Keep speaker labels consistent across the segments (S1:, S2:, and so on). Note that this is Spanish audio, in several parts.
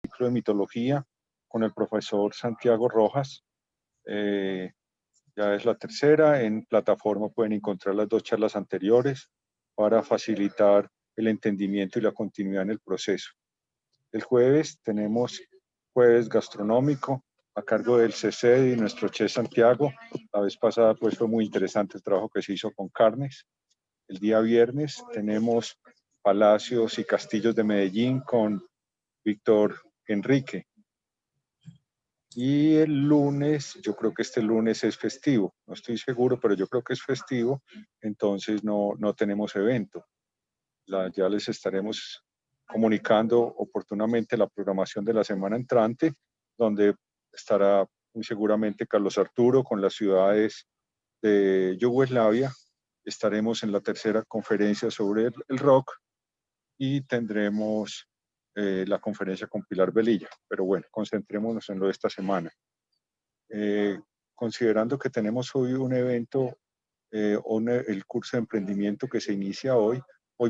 S1: ciclo de mitología con el profesor Santiago Rojas. Ya es la tercera. En plataforma pueden encontrar las 2 charlas anteriores para facilitar el entendimiento y la continuidad en el proceso. El jueves tenemos jueves gastronómico a cargo del CCD y nuestro chef Santiago. La vez pasada pues fue muy interesante el trabajo que se hizo con carnes. El día viernes tenemos Palacios y Castillos de Medellín con Víctor Enrique. Y el lunes, yo creo que este lunes es festivo, no estoy seguro, pero yo creo que es festivo, entonces no tenemos evento. Ya les estaremos comunicando oportunamente la programación de la semana entrante, donde estará muy seguramente Carlos Arturo con las ciudades de Yugoslavia. Estaremos en la tercera conferencia sobre el rock y tendremos la conferencia con Pilar Velilla. Pero bueno, concentrémonos en lo de esta semana. Considerando que tenemos hoy un evento, el curso de emprendimiento que se inicia hoy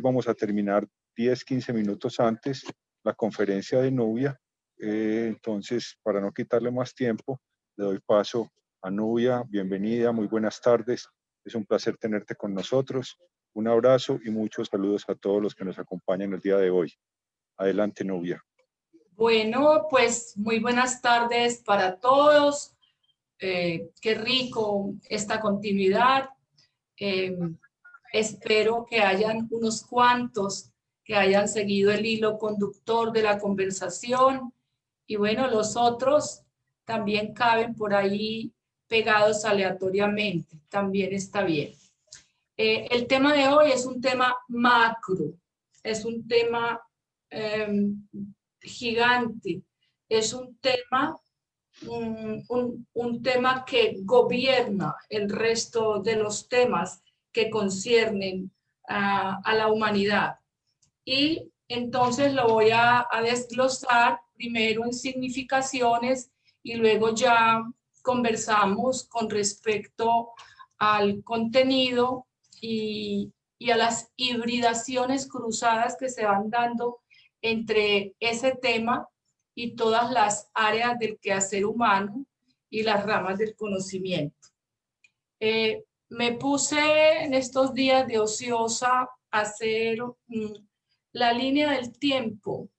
S1: vamos a terminar 10-15 minutos antes la conferencia de Nubia. Entonces, para no quitarle más tiempo, le doy paso a Nubia. Bienvenida, muy buenas tardes. Es un placer tenerte con nosotros. Un abrazo y muchos saludos a todos los que nos acompañan el día de hoy. Adelante, Nubia.
S2: Bueno, pues muy buenas tardes para todos. Qué rico esta continuidad. Espero que hayan unos cuantos que hayan seguido el hilo conductor de la conversación y bueno, los otros también caben por ahí pegados aleatoriamente, también está bien. El tema de hoy es un tema macro, es un tema gigante, es un tema que gobierna el resto de los temas que conciernen a la humanidad. Y entonces lo voy a desglosar primero en significaciones y luego ya conversamos con respecto al contenido y a las hibridaciones cruzadas que se van dando entre ese tema y todas las áreas del quehacer humano y las ramas del conocimiento. Me puse en estos días de ociosa a hacer la línea del tiempo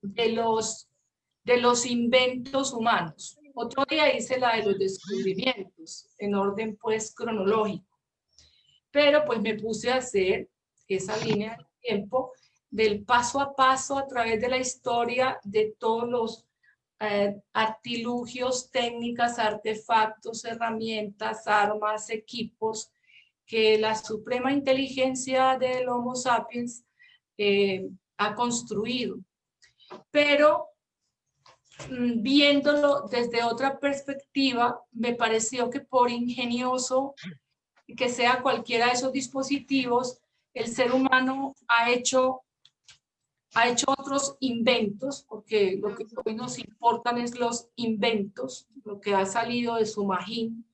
S2: de los inventos humanos. Otro día hice la de los descubrimientos, en orden pues cronológico. Pero pues me puse a hacer esa línea del tiempo del paso a paso a través de la historia de todos los artilugios, técnicas, artefactos, herramientas, armas, equipos que la suprema inteligencia del Homo sapiens ha construido. Pero viéndolo desde otra perspectiva, me pareció que por ingenioso que sea cualquiera de esos dispositivos, el ser humano ha hecho otros inventos, porque lo que hoy nos importan es los inventos, lo que ha salido de su magín,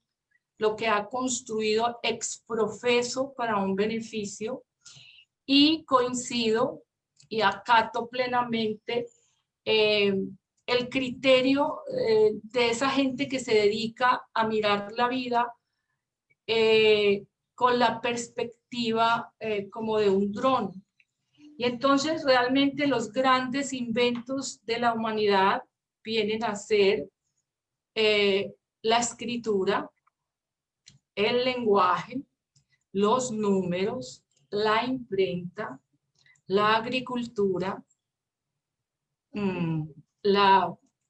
S2: lo que ha construido ex profeso para un beneficio, y coincido y acato plenamente el criterio de esa gente que se dedica a mirar la vida con la perspectiva como de un dron. Y entonces realmente los grandes inventos de la humanidad vienen a ser la escritura, el lenguaje, los números, la imprenta, la agricultura,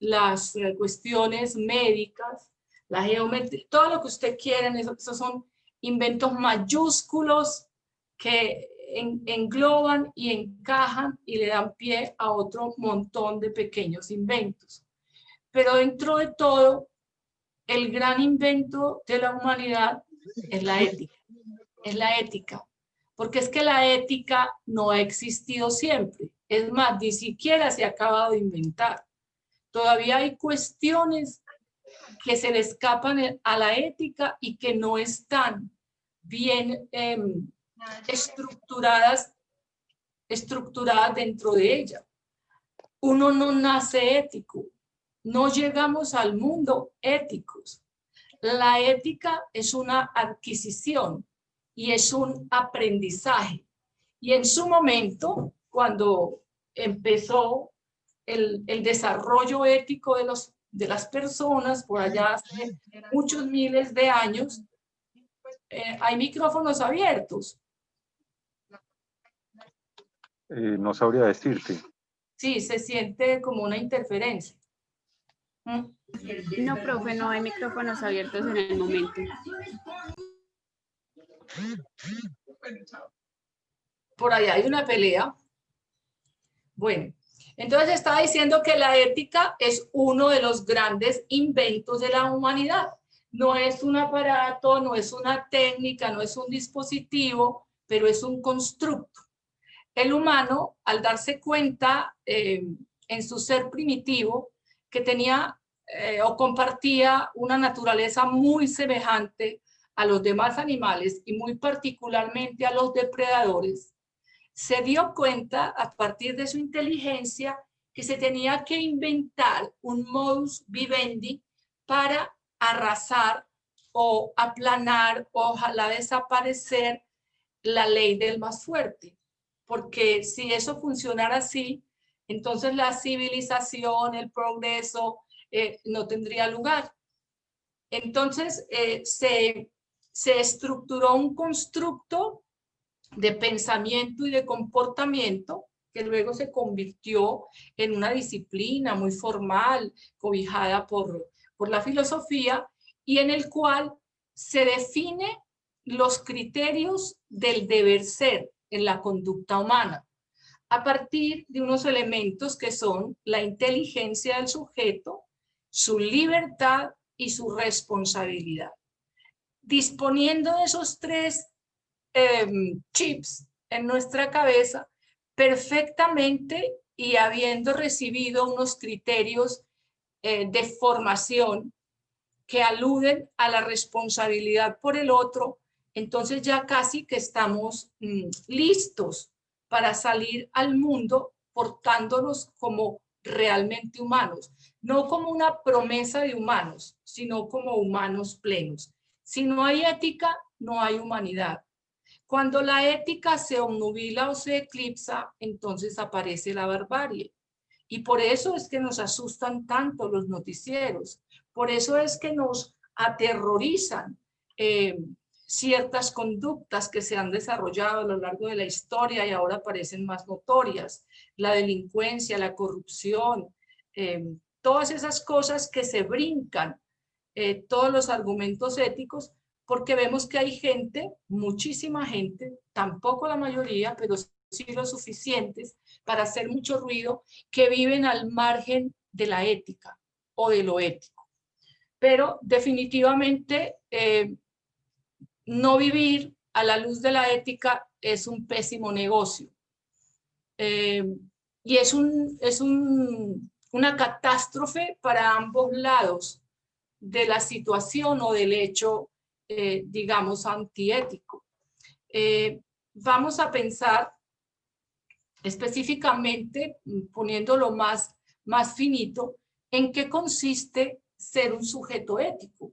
S2: las cuestiones médicas, la geometría, todo lo que usted quiera, esos son inventos mayúsculos que engloban y encajan y le dan pie a otro montón de pequeños inventos. Pero dentro de todo, el gran invento de la humanidad es la ética. Es la ética. Porque es que la ética no ha existido siempre. Es más, ni siquiera se ha acabado de inventar. Todavía hay cuestiones que se le escapan a la ética y que no están bien estructuradas dentro de ella. uno no nace ético, no llegamos al mundo éticos. La ética es una adquisición y es un aprendizaje. Y en su momento, cuando empezó el desarrollo ético de las personas, por allá hace muchos miles de años, hay micrófonos abiertos.
S1: No sabría decirte.
S2: Sí, se siente como una interferencia.
S3: No, profe, no hay micrófonos abiertos en el momento.
S2: Por allá hay una pelea. Bueno, entonces estaba diciendo que la ética es uno de los grandes inventos de la humanidad. No es un aparato, no es una técnica, no es un dispositivo, pero es un constructo. El humano, al darse cuenta en su ser primitivo que tenía o compartía una naturaleza muy semejante a los demás animales y muy particularmente a los depredadores, se dio cuenta a partir de su inteligencia que se tenía que inventar un modus vivendi para arrasar o aplanar o ojalá desaparecer la ley del más fuerte. Porque si eso funcionara así, entonces la civilización, el progreso no tendría lugar. Entonces se estructuró un constructo de pensamiento y de comportamiento que luego se convirtió en una disciplina muy formal, cobijada por la filosofía, y en el cual se define los criterios del deber ser en la conducta humana, a partir de unos elementos que son la inteligencia del sujeto, su libertad y su responsabilidad. Disponiendo de esos tres chips en nuestra cabeza, perfectamente y habiendo recibido unos criterios de formación que aluden a la responsabilidad por el otro, entonces ya casi que estamos listos para salir al mundo portándonos como realmente humanos, no como una promesa de humanos, sino como humanos plenos. Si no hay ética, no hay humanidad. Cuando la ética se obnubila o se eclipsa, entonces aparece la barbarie. Y por eso es que nos asustan tanto los noticieros. Por eso es que nos aterrorizan ciertas conductas que se han desarrollado a lo largo de la historia y ahora parecen más notorias. La delincuencia, la corrupción, todas esas cosas que se brincan, todos los argumentos éticos, porque vemos que hay gente, muchísima gente, tampoco la mayoría, pero sí lo suficientes para hacer mucho ruido, que viven al margen de la ética o de lo ético. Pero definitivamente no vivir a la luz de la ética es un pésimo negocio. Y es una catástrofe para ambos lados de la situación o del hecho, digamos, antiético. Vamos a pensar específicamente, poniéndolo más finito, en qué consiste ser un sujeto ético.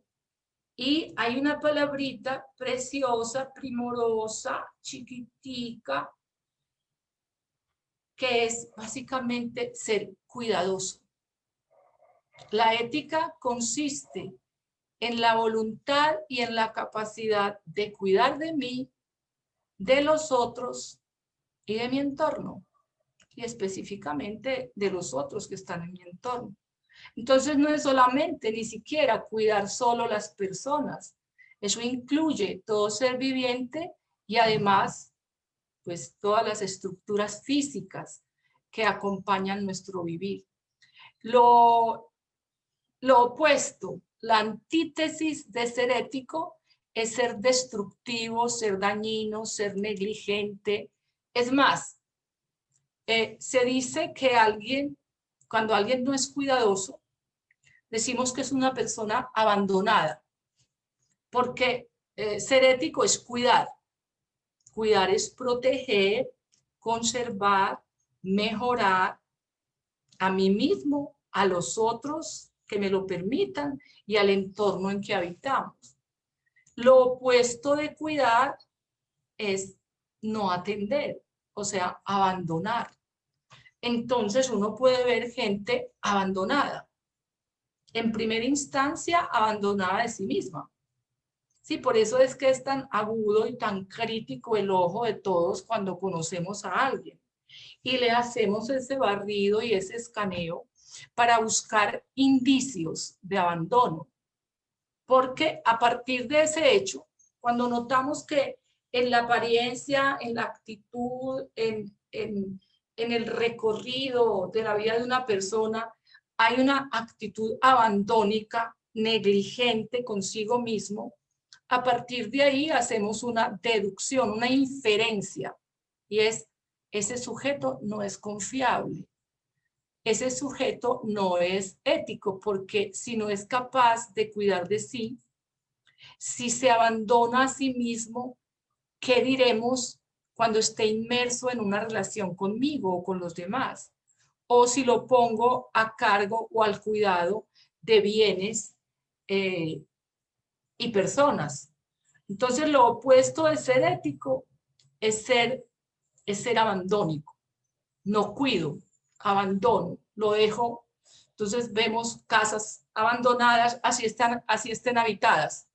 S2: Y hay una palabrita preciosa, primorosa, chiquitica, que es básicamente ser cuidadoso. La ética consiste en la voluntad y en la capacidad de cuidar de mí, de los otros y de mi entorno, y específicamente de los otros que están en mi entorno. Entonces no es solamente ni siquiera cuidar solo las personas, eso incluye todo ser viviente y además pues todas las estructuras físicas que acompañan nuestro vivir. Lo opuesto, la antítesis de ser ético es ser destructivo, ser dañino, ser negligente. Es más, se dice que cuando alguien no es cuidadoso, decimos que es una persona abandonada, porque ser ético es cuidar. Cuidar es proteger, conservar, mejorar, a mí mismo, a los otros que me lo permitan y al entorno en que habitamos. Lo opuesto de cuidar es no atender, o sea, abandonar. Entonces uno puede ver gente abandonada. En primera instancia, abandonada de sí misma. Sí, por eso es que es tan agudo y tan crítico el ojo de todos cuando conocemos a alguien y le hacemos ese barrido y ese escaneo para buscar indicios de abandono. Porque a partir de ese hecho, cuando notamos que en la apariencia, en la actitud, en el recorrido de la vida de una persona, hay una actitud abandónica, negligente consigo mismo, a partir de ahí hacemos una deducción, una inferencia, y es, ese sujeto no es confiable, ese sujeto no es ético, porque si no es capaz de cuidar de sí, si se abandona a sí mismo, ¿qué diremos cuando esté inmerso en una relación conmigo o con los demás? O si lo pongo a cargo o al cuidado de bienes y personas. Entonces, lo opuesto de ser ético es ser abandónico. No cuido, abandono, lo dejo. Entonces vemos casas abandonadas, así estén habitadas.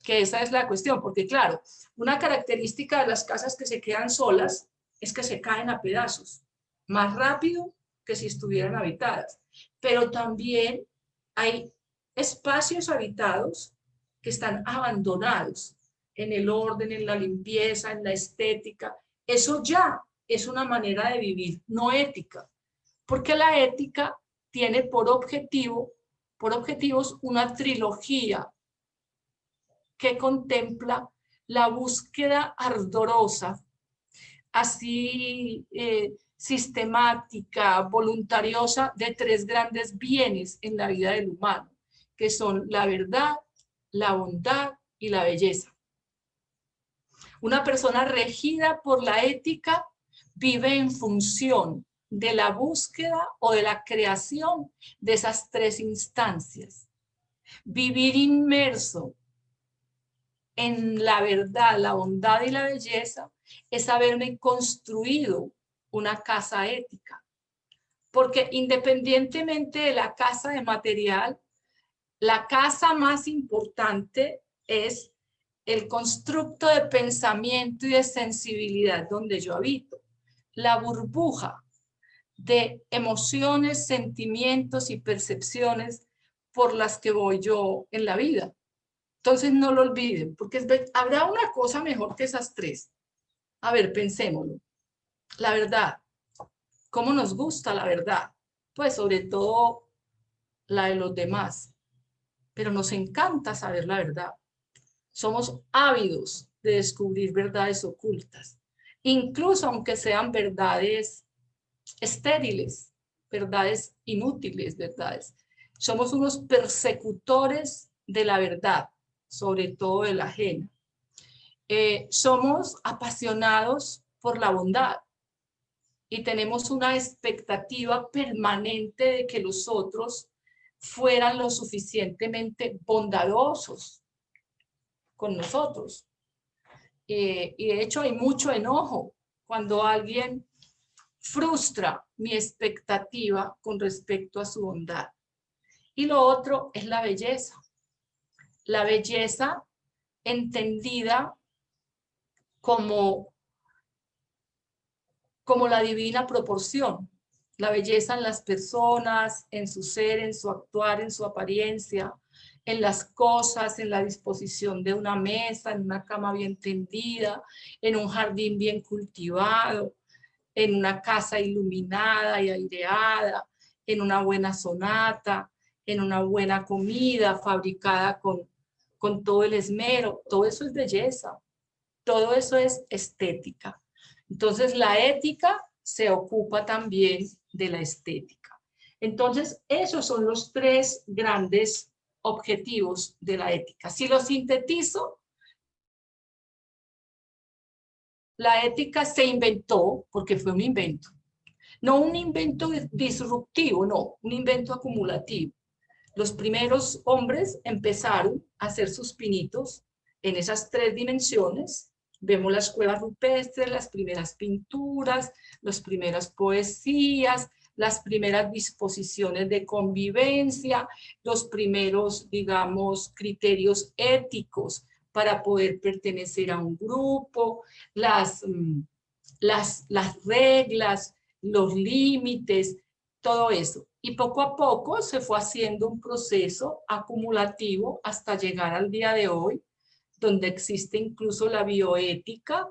S2: Que esa es la cuestión, porque claro, una característica de las casas que se quedan solas es que se caen a pedazos, más rápido que si estuvieran habitadas. Pero también hay espacios habitados que están abandonados en el orden, en la limpieza, en la estética. Eso ya es una manera de vivir no ética, porque la ética tiene por objetivos una trilogía que contempla la búsqueda ardorosa, así sistemática, voluntariosa, de tres grandes bienes en la vida del humano, que son la verdad, la bondad y la belleza. Una persona regida por la ética vive en función de la búsqueda o de la creación de esas tres instancias. Vivir inmerso en la verdad, la bondad y la belleza es haberme construido una casa ética. Porque independientemente de la casa de material, la casa más importante es el constructo de pensamiento y de sensibilidad donde yo habito. La burbuja de emociones, sentimientos y percepciones por las que voy yo en la vida. Entonces no lo olviden, porque habrá una cosa mejor que esas tres. A ver, pensémoslo. La verdad. ¿Cómo nos gusta la verdad? Pues sobre todo la de los demás. Pero nos encanta saber la verdad. Somos ávidos de descubrir verdades ocultas. Incluso aunque sean verdades estériles, verdades inútiles, verdades. Somos unos persecutores de la verdad, sobre todo de la ajena. Somos apasionados por la bondad y tenemos una expectativa permanente de que los otros fueran lo suficientemente bondadosos con nosotros. Y de hecho hay mucho enojo cuando alguien frustra mi expectativa con respecto a su bondad. Y lo otro es la belleza. La belleza entendida como la divina proporción, la belleza en las personas, en su ser, en su actuar, en su apariencia, en las cosas, en la disposición de una mesa, en una cama bien tendida, en un jardín bien cultivado, en una casa iluminada y aireada, en una buena sonata, en una buena comida fabricada con todo el esmero. Todo eso es belleza, todo eso es estética. Entonces, la ética se ocupa también de la estética. Entonces, esos son los tres grandes objetivos de la ética. Si lo sintetizo, la ética se inventó, porque fue un invento, No un invento disruptivo, no, un invento acumulativo. Los primeros hombres empezaron a hacer sus pinitos en esas 3 dimensiones. Vemos las cuevas rupestres, las primeras pinturas, las primeras poesías, las primeras disposiciones de convivencia, los primeros, digamos, criterios éticos para poder pertenecer a un grupo, las reglas, los límites, todo eso. Y poco a poco se fue haciendo un proceso acumulativo hasta llegar al día de hoy, donde existe incluso la bioética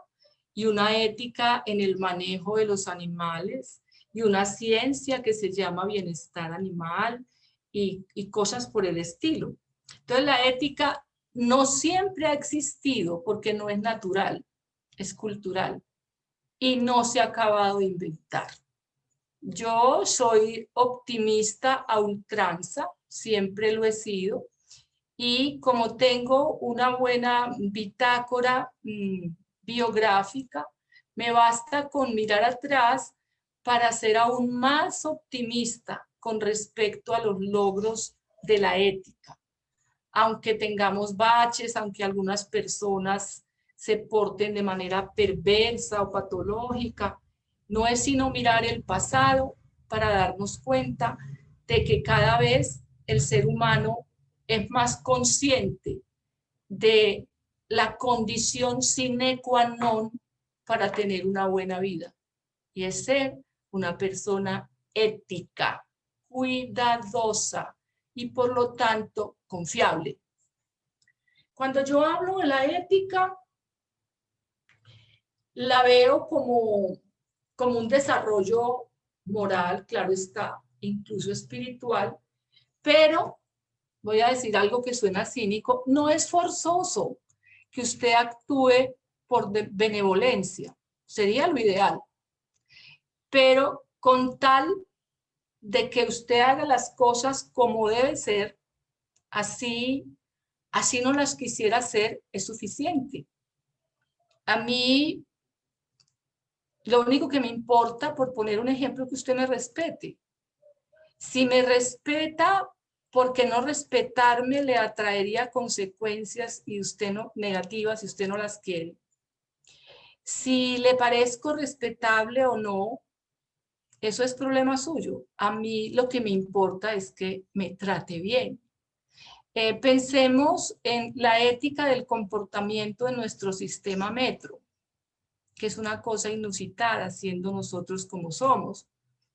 S2: y una ética en el manejo de los animales y una ciencia que se llama bienestar animal y cosas por el estilo. Entonces la ética no siempre ha existido porque no es natural, es cultural y no se ha acabado de inventar. Yo soy optimista a ultranza, siempre lo he sido, y como tengo una buena bitácora biográfica, me basta con mirar atrás para ser aún más optimista con respecto a los logros de la ética. Aunque tengamos baches, aunque algunas personas se porten de manera perversa o patológica, no es sino mirar el pasado para darnos cuenta de que cada vez el ser humano es más consciente de la condición sine qua non para tener una buena vida, y es ser una persona ética, cuidadosa y por lo tanto confiable. Cuando yo hablo de la ética, la veo como un desarrollo moral, claro está, incluso espiritual, pero voy a decir algo que suena cínico, no es forzoso que usted actúe por benevolencia, sería lo ideal, pero con tal de que usted haga las cosas como debe ser, así no las quisiera hacer, es suficiente. A mí, lo único que me importa, por poner un ejemplo, que usted me respete. Si me respeta, porque no respetarme le atraería consecuencias y usted no, negativas, si usted no las quiere. Si le parezco respetable o no, eso es problema suyo. A mí lo que me importa es que me trate bien. Pensemos en la ética del comportamiento de nuestro sistema metro, que es una cosa inusitada, siendo nosotros como somos,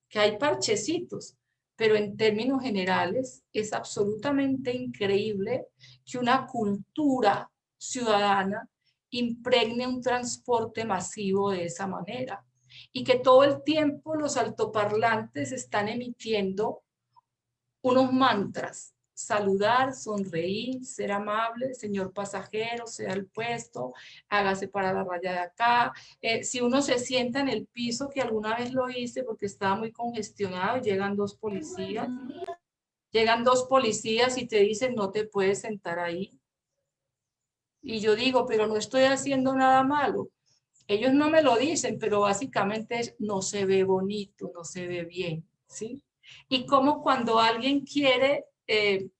S2: que hay parchecitos, pero en términos generales es absolutamente increíble que una cultura ciudadana impregne un transporte masivo de esa manera y que todo el tiempo los altoparlantes están emitiendo unos mantras: saludar, sonreír, ser amable, señor pasajero, sea el puesto, hágase para la raya de acá. Si uno se sienta en el piso, que alguna vez lo hice porque estaba muy congestionado, y llegan dos policías y te dicen no te puedes sentar ahí. Y yo digo, pero no estoy haciendo nada malo. Ellos no me lo dicen, pero básicamente es, no se ve bonito, no se ve bien, ¿sí? Y como cuando alguien quiere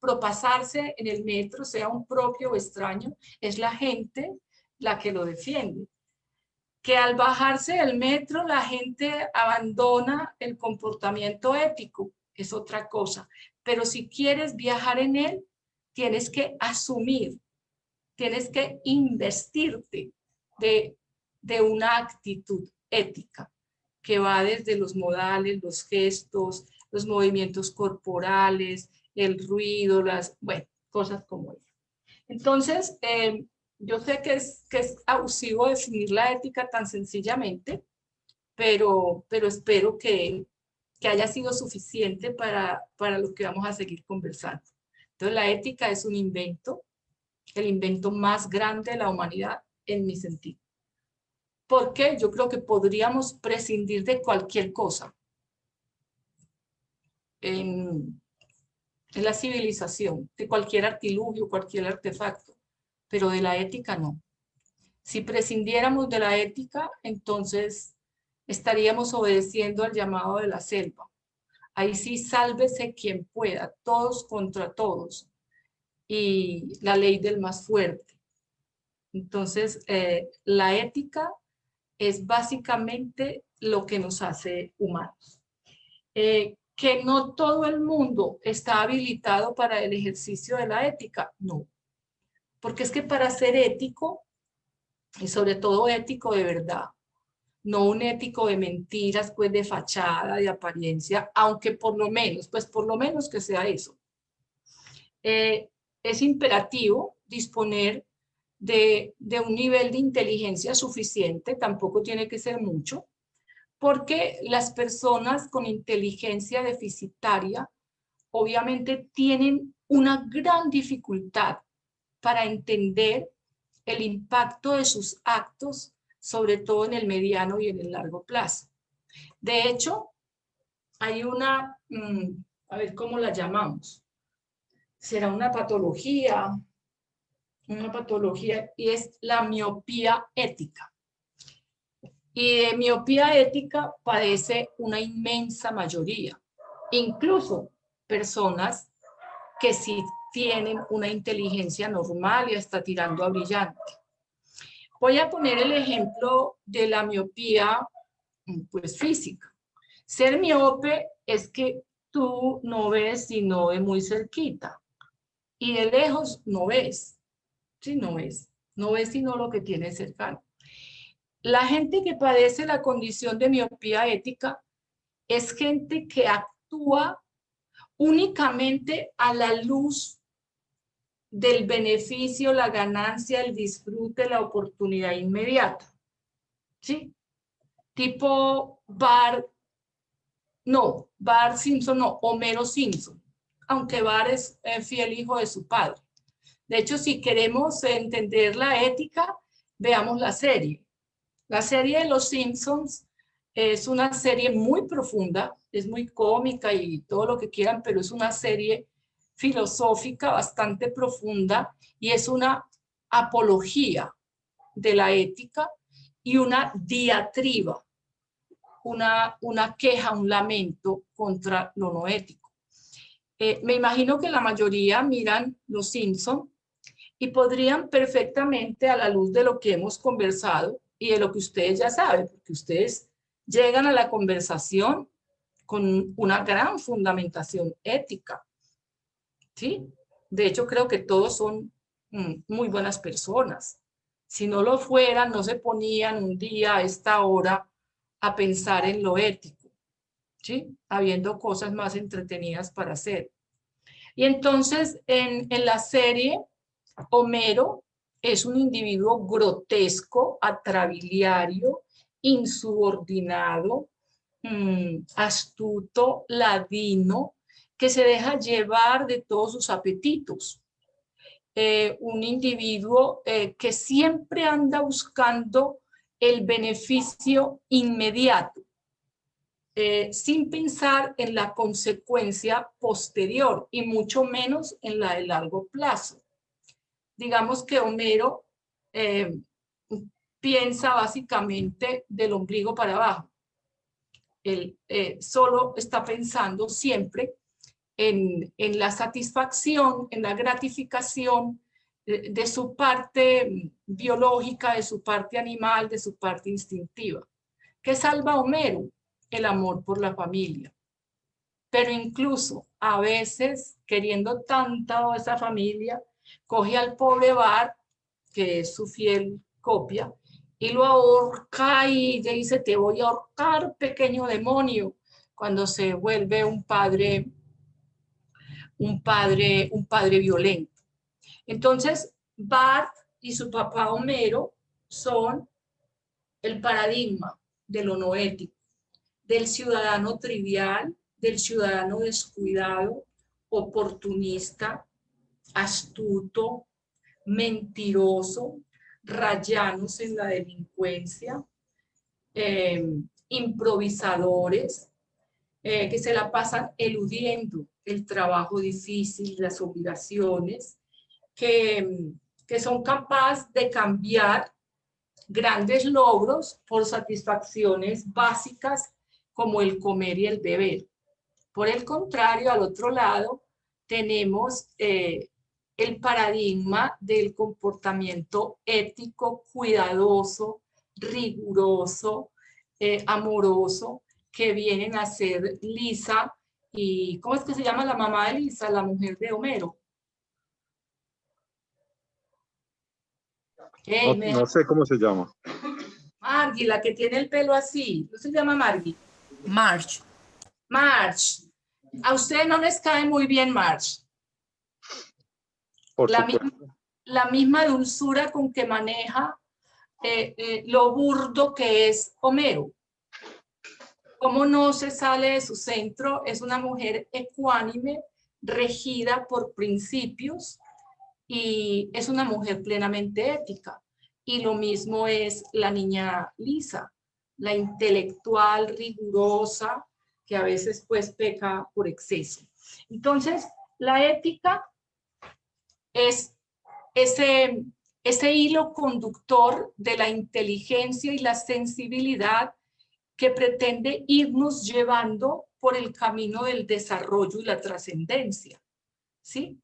S2: propasarse en el metro, sea un propio o extraño, es la gente la que lo defiende. Que al bajarse del metro la gente abandona el comportamiento ético, es otra cosa. Pero si quieres viajar en él, tienes que asumir, tienes que investirte de una actitud ética que va desde los modales, los gestos, los movimientos corporales, el ruido, bueno, cosas como eso. Entonces, yo sé que es abusivo definir la ética tan sencillamente, pero espero que haya sido suficiente para lo que vamos a seguir conversando. Entonces, la ética es un invento, el invento más grande de la humanidad en mi sentido. Porque yo creo que podríamos prescindir de cualquier cosa en la civilización, de cualquier artilugio, cualquier artefacto, pero de la ética no. Si prescindiéramos de la ética, entonces estaríamos obedeciendo al llamado de la selva. Ahí sí, sálvese quien pueda, todos contra todos, y la ley del más fuerte. Entonces, la ética es básicamente lo que nos hace humanos. Que no todo el mundo está habilitado para el ejercicio de la ética, no. Porque es que para ser ético, y sobre todo ético de verdad, no un ético de mentiras, pues de fachada, de apariencia, aunque por lo menos, pues por lo menos que sea eso. Es imperativo disponer de un nivel de inteligencia suficiente, tampoco tiene que ser mucho, porque las personas con inteligencia deficitaria obviamente tienen una gran dificultad para entender el impacto de sus actos, sobre todo en el mediano y en el largo plazo. De hecho, hay una, a ver cómo la llamamos, será una patología y es la miopía ética. Y de miopía ética padece una inmensa mayoría, incluso personas que sí tienen una inteligencia normal y hasta tirando a brillante. Voy a poner el ejemplo de la miopía pues, física. Ser miope es que tú no ves sino de muy cerquita y de lejos no ves. Sí, no ves. No ves sino lo que tienes cercano. La gente que padece la condición de miopía ética es gente que actúa únicamente a la luz del beneficio, la ganancia, el disfrute, la oportunidad inmediata. ¿Sí? Tipo Bart Simpson, no, Homero Simpson, aunque Bart es fiel hijo de su padre. De hecho, si queremos entender la ética, veamos la serie. La serie de Los Simpsons es una serie muy profunda, es muy cómica y todo lo que quieran, pero es una serie filosófica bastante profunda y es una apología de la ética y una diatriba, una queja, un lamento contra lo no ético. Me imagino que la mayoría miran Los Simpsons y podrían perfectamente, a la luz de lo que hemos conversado y de lo que ustedes ya saben, porque ustedes llegan a la conversación con una gran fundamentación ética, ¿sí? De hecho, creo que todos son muy buenas personas. Si no lo fueran, no se ponían un día a esta hora a pensar en lo ético, ¿sí? Habiendo cosas más entretenidas para hacer. Y entonces, en la serie, Homero es un individuo grotesco, atrabiliario, insubordinado, astuto, ladino, que se deja llevar de todos sus apetitos. Un individuo que siempre anda buscando el beneficio inmediato, sin pensar en la consecuencia posterior y mucho menos en la de largo plazo. Digamos que Homero piensa básicamente del ombligo para abajo. Él solo está pensando siempre en la satisfacción, en la gratificación de su parte biológica, de su parte animal, de su parte instintiva. ¿Qué salva a Homero? El amor por la familia. Pero incluso a veces, queriendo tanto a esa familia, coge al pobre Bart, que es su fiel copia, y lo ahorca y le dice, te voy a ahorcar, pequeño demonio, cuando se vuelve un padre violento. Entonces, Bart y su papá Homero son el paradigma de lo no ético, del ciudadano trivial, del ciudadano descuidado, oportunista, astuto, mentiroso, rayanos en la delincuencia, improvisadores, que se la pasan eludiendo el trabajo difícil, las obligaciones, que son capaces de cambiar grandes logros por satisfacciones básicas como el comer y el beber. Por el contrario, al otro lado, tenemos el paradigma del comportamiento ético, cuidadoso, riguroso, amoroso, que vienen a ser Lisa y, ¿cómo es que se llama la mamá de Lisa? La mujer de Homero. Hey,
S1: No sé cómo se llama.
S2: Margie, la que tiene el pelo así. ¿No se llama Margie?
S4: Marge.
S2: Marge. A ustedes no les cae muy bien Marge.
S1: Por supuesto.
S2: La misma dulzura con que maneja lo burdo que es Homero. Cómo no se sale de su centro, es una mujer ecuánime, regida por principios y es una mujer plenamente ética. Y lo mismo es la niña Lisa, la intelectual rigurosa que a veces pues peca por exceso. Entonces, la ética es ese hilo conductor de la inteligencia y la sensibilidad que pretende irnos llevando por el camino del desarrollo y la trascendencia, ¿sí?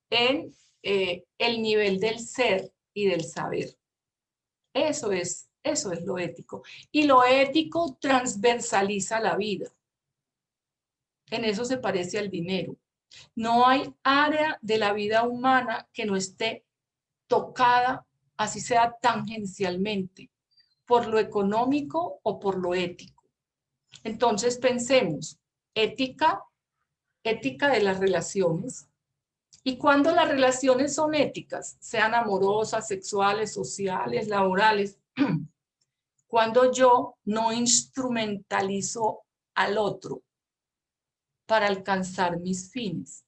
S2: En el nivel del ser y del saber. Eso es lo ético. Y lo ético transversaliza la vida. En eso se parece al dinero. No hay área de la vida humana que no esté tocada, así sea tangencialmente, por lo económico o por lo ético. Entonces pensemos, ética de las relaciones. Y cuando las relaciones son éticas, sean amorosas, sexuales, sociales, laborales, cuando yo no instrumentalizo al otro para alcanzar mis fines,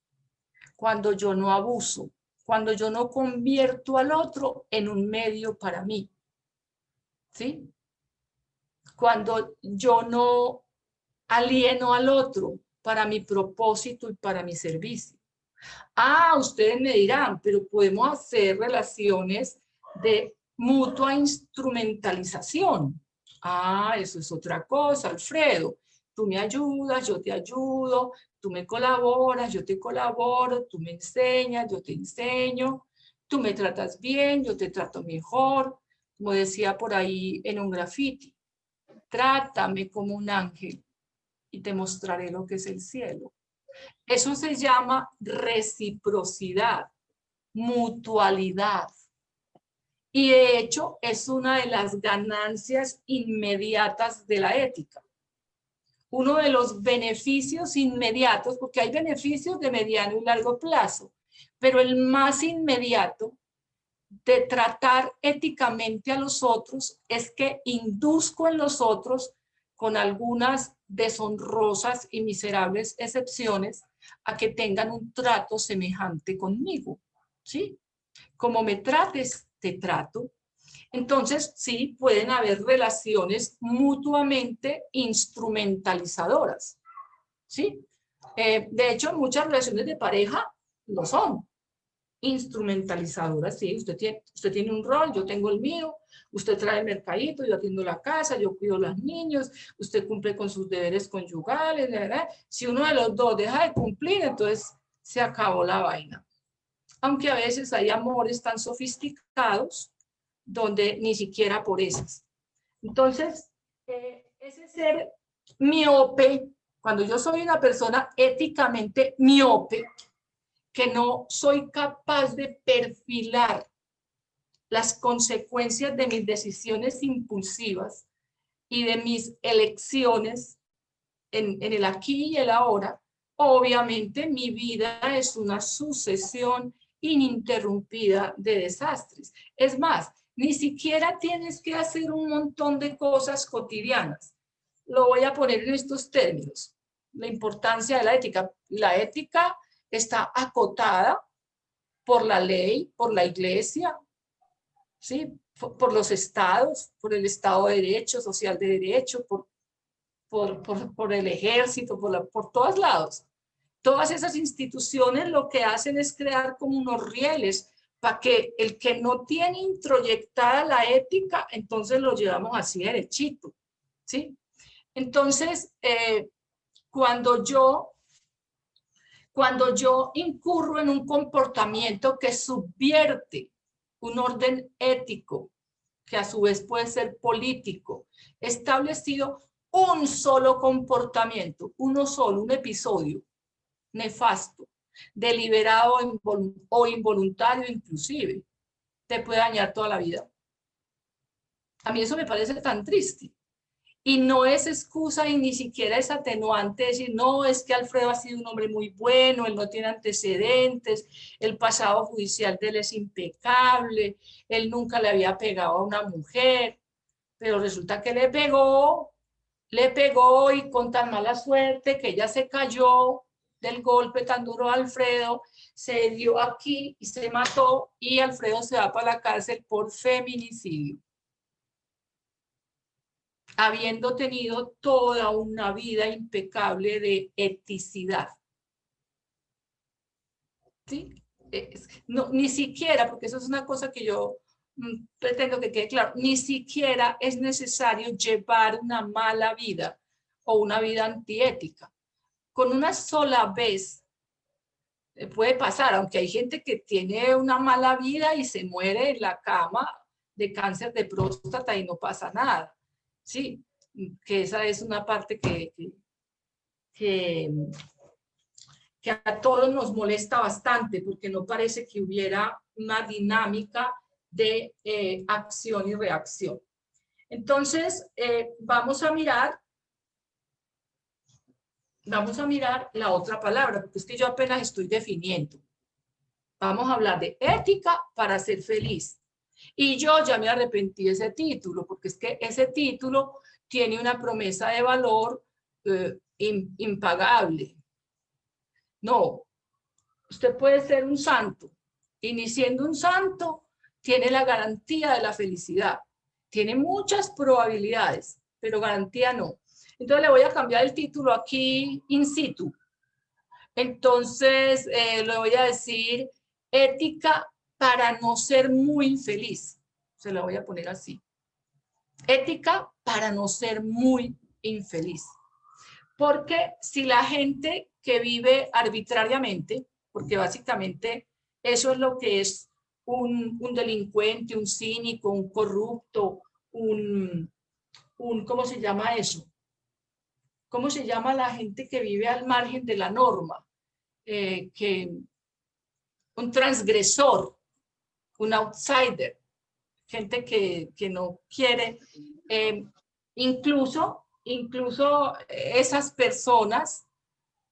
S2: cuando yo no abuso, cuando yo no convierto al otro en un medio para mí, ¿sí? Cuando yo no alieno al otro para mi propósito y para mi servicio. Ah, ustedes me dirán, pero podemos hacer relaciones de mutua instrumentalización. Ah, eso es otra cosa, Alfredo. Tú me ayudas, yo te ayudo, tú me colaboras, yo te colaboro, tú me enseñas, yo te enseño, tú me tratas bien, yo te trato mejor. Como decía por ahí en un graffiti, trátame como un ángel y te mostraré lo que es el cielo. Eso se llama reciprocidad, mutualidad. Y de hecho es una de las ganancias inmediatas de la ética. Uno de los beneficios inmediatos, porque hay beneficios de mediano y largo plazo, pero el más inmediato de tratar éticamente a los otros es que induzco en los otros, con algunas deshonrosas y miserables excepciones, a que tengan un trato semejante conmigo, ¿sí? Como me trates, te trato. Entonces, sí, pueden haber relaciones mutuamente instrumentalizadoras, ¿sí? De hecho, muchas relaciones de pareja lo son. Instrumentalizadoras, sí, usted tiene un rol, yo tengo el mío, usted trae el mercadito, yo atiendo la casa, yo cuido a los niños, usted cumple con sus deberes conyugales, ¿verdad? Si uno de los dos deja de cumplir, entonces se acabó la vaina. Aunque a veces hay amores tan sofisticados donde ni siquiera por esas. Entonces, ese ser miope, cuando yo soy una persona éticamente miope, que no soy capaz de perfilar las consecuencias de mis decisiones impulsivas y de mis elecciones en el aquí y el ahora, obviamente mi vida es una sucesión ininterrumpida de desastres. Es más, ni siquiera tienes que hacer un montón de cosas cotidianas. Lo voy a poner en estos términos. La importancia de la ética. La ética está acotada por la ley, por la iglesia, ¿sí? Por los estados, por el Estado de Derecho, social de derecho, por el ejército, por todos lados. Todas esas instituciones lo que hacen es crear como unos rieles para que el que no tiene introyectada la ética, entonces lo llevamos así derechito, ¿sí? Entonces, cuando yo incurro en un comportamiento que subvierte un orden ético, que a su vez puede ser político, establecido un solo comportamiento, uno solo, un episodio nefasto, deliberado o involuntario inclusive, te puede dañar toda la vida. A mí eso me parece tan triste. Y no es excusa y ni siquiera es atenuante decir, no, es que Alfredo ha sido un hombre muy bueno, él no tiene antecedentes, el pasado judicial de él es impecable, él nunca le había pegado a una mujer, pero resulta que le pegó y con tan mala suerte que ella se cayó del golpe tan duro a Alfredo, se dio aquí y se mató y Alfredo se va para la cárcel por feminicidio, habiendo tenido toda una vida impecable de eticidad. ¿Sí? No, ni siquiera, porque eso es una cosa que yo pretendo que quede claro, ni siquiera es necesario llevar una mala vida o una vida antiética. Con una sola vez puede pasar, aunque hay gente que tiene una mala vida y se muere en la cama de cáncer de próstata y no pasa nada. Sí, que esa es una parte que, que a todos nos molesta bastante porque no parece que hubiera una dinámica de acción y reacción. Entonces, vamos a mirar la otra palabra, porque es que yo apenas estoy definiendo. Vamos a hablar de ética para ser feliz. Y yo ya me arrepentí de ese título, porque es que ese título tiene una promesa de valor impagable. No, usted puede ser un santo, y ni siendo un santo, tiene la garantía de la felicidad. Tiene muchas probabilidades, pero garantía no. Entonces le voy a cambiar el título aquí in situ. Entonces le voy a decir ética para no ser muy infeliz. Se la voy a poner así. Ética para no ser muy infeliz. Porque si la gente que vive arbitrariamente, porque básicamente eso es lo que es un delincuente, un cínico, un corrupto, ¿cómo se llama eso? ¿Cómo se llama la gente que vive al margen de la norma? Un transgresor, un outsider, gente que no quiere, incluso esas personas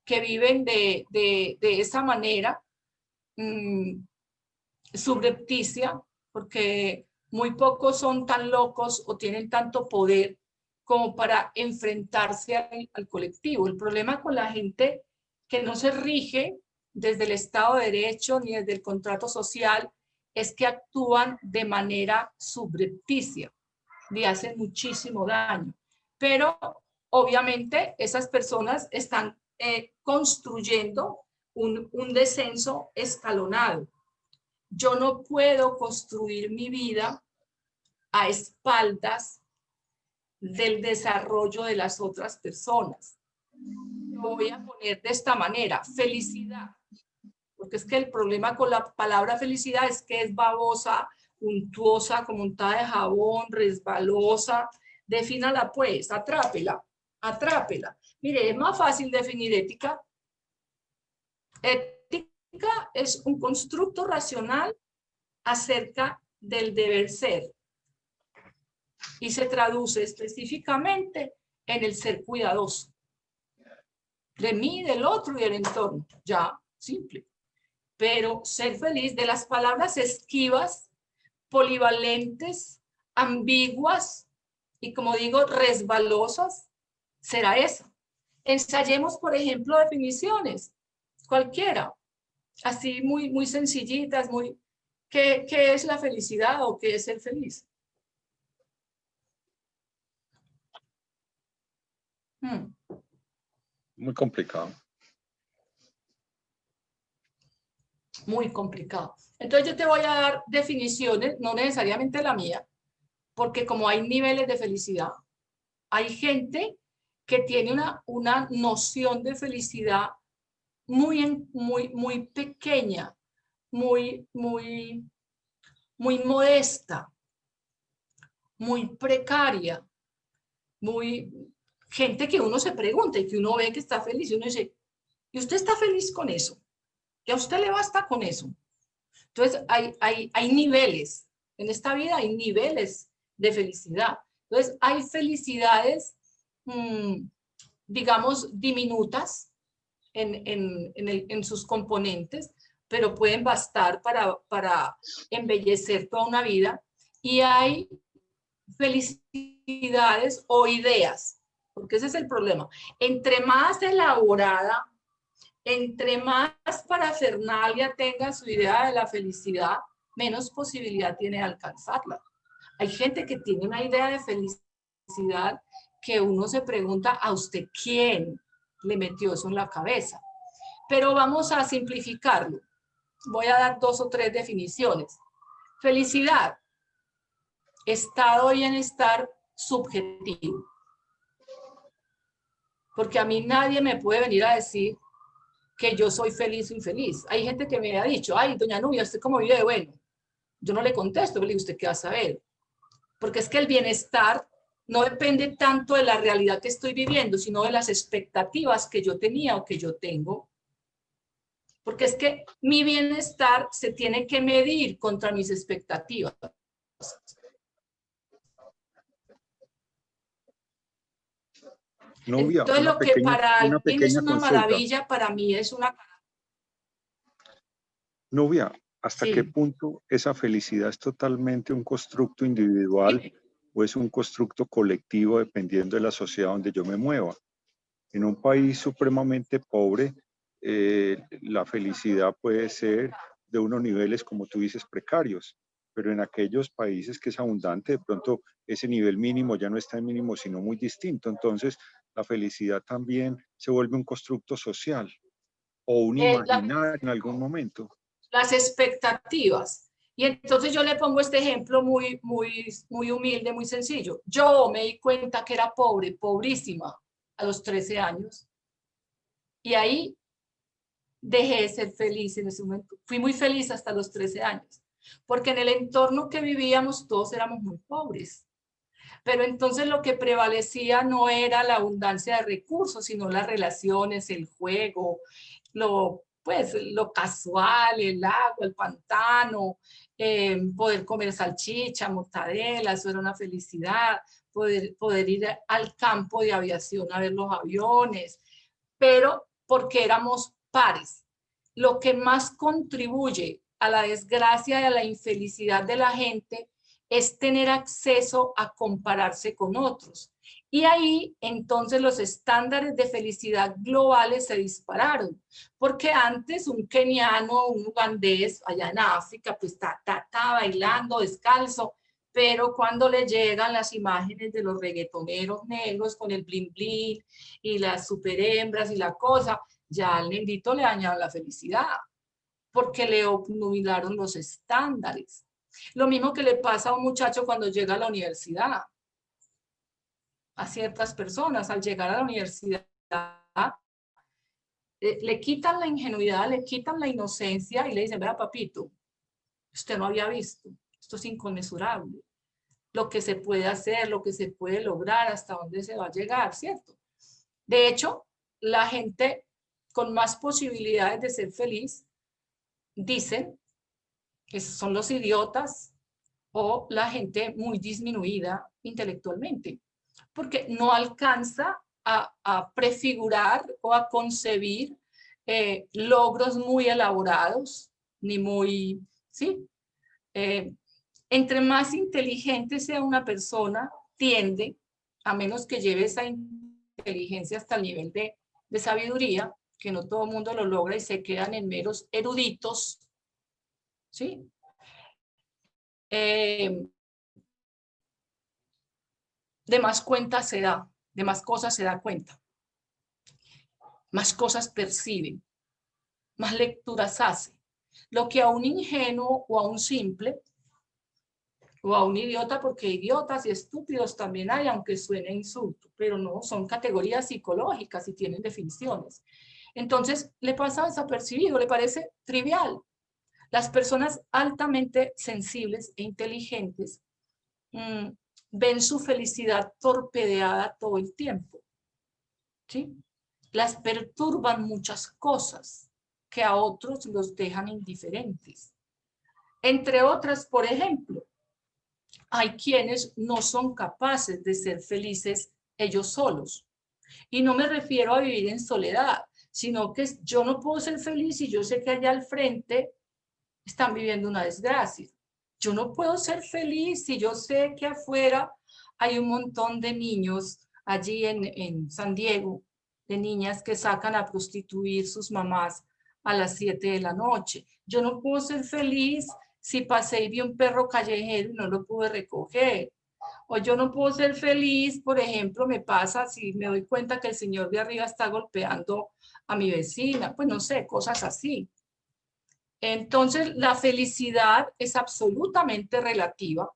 S2: que viven de esa manera subrepticia, porque muy pocos son tan locos o tienen tanto poder como para enfrentarse al colectivo. El problema con la gente que no se rige desde el Estado de Derecho ni desde el contrato social es que actúan de manera subrepticia y hacen muchísimo daño. Pero obviamente esas personas están construyendo un descenso escalonado. Yo no puedo construir mi vida a espaldas del desarrollo de las otras personas. Lo voy a poner de esta manera, felicidad, porque es que el problema con la palabra felicidad es que es babosa, untuosa, como untada de jabón, resbalosa. Defínala pues, atrápela, atrápela. Mire, es más fácil definir ética. Ética es un constructo racional acerca del deber ser y se traduce específicamente en el ser cuidadoso de mí, del otro y del entorno. Ya, simple. Pero ser feliz, de las palabras esquivas, polivalentes, ambiguas y, como digo, resbalosas, será eso. Ensayemos, por ejemplo, definiciones, cualquiera, así muy sencillitas, ¿qué es la felicidad o qué es ser feliz?
S1: Muy complicado.
S2: muy complicado. Entonces yo te voy a dar definiciones, no necesariamente la mía, porque como hay niveles de felicidad, hay gente que tiene una noción de felicidad muy pequeña, muy modesta, muy precaria, muy gente que uno se pregunta y que uno ve que está feliz y uno dice, ¿y usted está feliz con eso? ¿Y a usted le basta con eso? Entonces hay niveles, en esta vida hay niveles de felicidad. Entonces hay felicidades, digamos, diminutas en sus componentes, pero pueden bastar para embellecer toda una vida. Y hay felicidades o ideas, porque ese es el problema. Entre más elaborada, entre más parafernalia tenga su idea de la felicidad, menos posibilidad tiene de alcanzarla. Hay gente que tiene una idea de felicidad que uno se pregunta, ¿a usted quién le metió eso en la cabeza? Pero vamos a simplificarlo. Voy a dar 2 o 3 definiciones. Felicidad, estado de bienestar subjetivo. Porque a mí nadie me puede venir a decir que yo soy feliz o infeliz. Hay gente que me ha dicho, ay, doña Nubia, ¿usted cómo vive? Bueno, yo no le contesto, le digo, ¿usted qué va a saber? Porque es que el bienestar no depende tanto de la realidad que estoy viviendo, sino de las expectativas que yo tenía o que yo tengo. Porque es que mi bienestar se tiene que medir contra mis expectativas.
S1: Nubia,
S2: Entonces, lo que para
S1: una
S2: alguien es
S1: pequeña
S2: una
S1: consulta.
S2: maravilla, para mí es una...
S1: Nubia, ¿hasta qué
S2: Sí.
S1: punto esa felicidad es totalmente un constructo individual o es un constructo colectivo dependiendo de la sociedad donde yo me mueva? En un país supremamente pobre, la felicidad puede ser de unos niveles, como tú dices, precarios, pero en aquellos países que es abundante, de pronto ese nivel mínimo ya no está en mínimo, sino muy distinto. Entonces, la felicidad también se vuelve un constructo social o un imaginario en algún momento.
S2: Las expectativas. Y entonces yo le pongo este ejemplo muy humilde, muy sencillo. Yo me di cuenta que era pobre, pobrísima, a los 13 años. Y ahí dejé de ser feliz en ese momento. Fui muy feliz hasta los 13 años, porque en el entorno que vivíamos todos éramos muy pobres. Pero entonces lo que prevalecía no era la abundancia de recursos, sino las relaciones, el juego, lo casual, el agua, el pantano, poder comer salchicha, mortadela, eso era una felicidad, poder ir al campo de aviación a ver los aviones, pero porque éramos pares. Lo que más contribuye a la desgracia y a la infelicidad de la gente es tener acceso a compararse con otros. Y ahí entonces los estándares de felicidad globales se dispararon, porque antes un keniano, un ugandés allá en África, pues está bailando descalzo, pero cuando le llegan las imágenes de los reggaetoneros negros con el bling bling y las superhembras y la cosa, ya al negrito le dañaron la felicidad, porque le obnubilaron los estándares. Lo mismo que le pasa a un muchacho cuando llega a la universidad. A ciertas personas, al llegar a la universidad, le quitan la ingenuidad, le quitan la inocencia y le dicen, vea papito, usted no había visto, esto es inconmensurable, lo que se puede hacer, lo que se puede lograr, hasta dónde se va a llegar, ¿cierto? De hecho, la gente con más posibilidades de ser feliz dicen que son los idiotas o la gente muy disminuida intelectualmente, porque no alcanza a prefigurar o a concebir logros muy elaborados, ni muy, ¿sí? Entre más inteligente sea una persona, tiende, a menos que lleve esa inteligencia hasta el nivel de sabiduría, que no todo el mundo lo logra y se quedan en meros eruditos, ¿sí? De más cuenta se da, de más cosas se da cuenta, más cosas percibe, más lecturas hace. Lo que a un ingenuo o a un simple o a un idiota, porque idiotas y estúpidos también hay, aunque suene insulto, pero no, son categorías psicológicas y tienen definiciones. Entonces, le pasa desapercibido, le parece trivial. Las personas altamente sensibles e inteligentes ven su felicidad torpedeada todo el tiempo, ¿sí? Las perturban muchas cosas que a otros los dejan indiferentes. Entre otras, por ejemplo, hay quienes no son capaces de ser felices ellos solos. Y no me refiero a vivir en soledad, sino que yo no puedo ser feliz y yo sé que allá al frente están viviendo una desgracia. Yo no puedo ser feliz si yo sé que afuera hay un montón de niños allí en San Diego, de niñas que sacan a prostituir sus mamás a las 7 de la noche. Yo no puedo ser feliz si pasé y vi un perro callejero y no lo pude recoger. O yo no puedo ser feliz, por ejemplo, me pasa si me doy cuenta que el señor de arriba está golpeando a mi vecina, pues no sé, cosas así. Entonces, la felicidad es absolutamente relativa.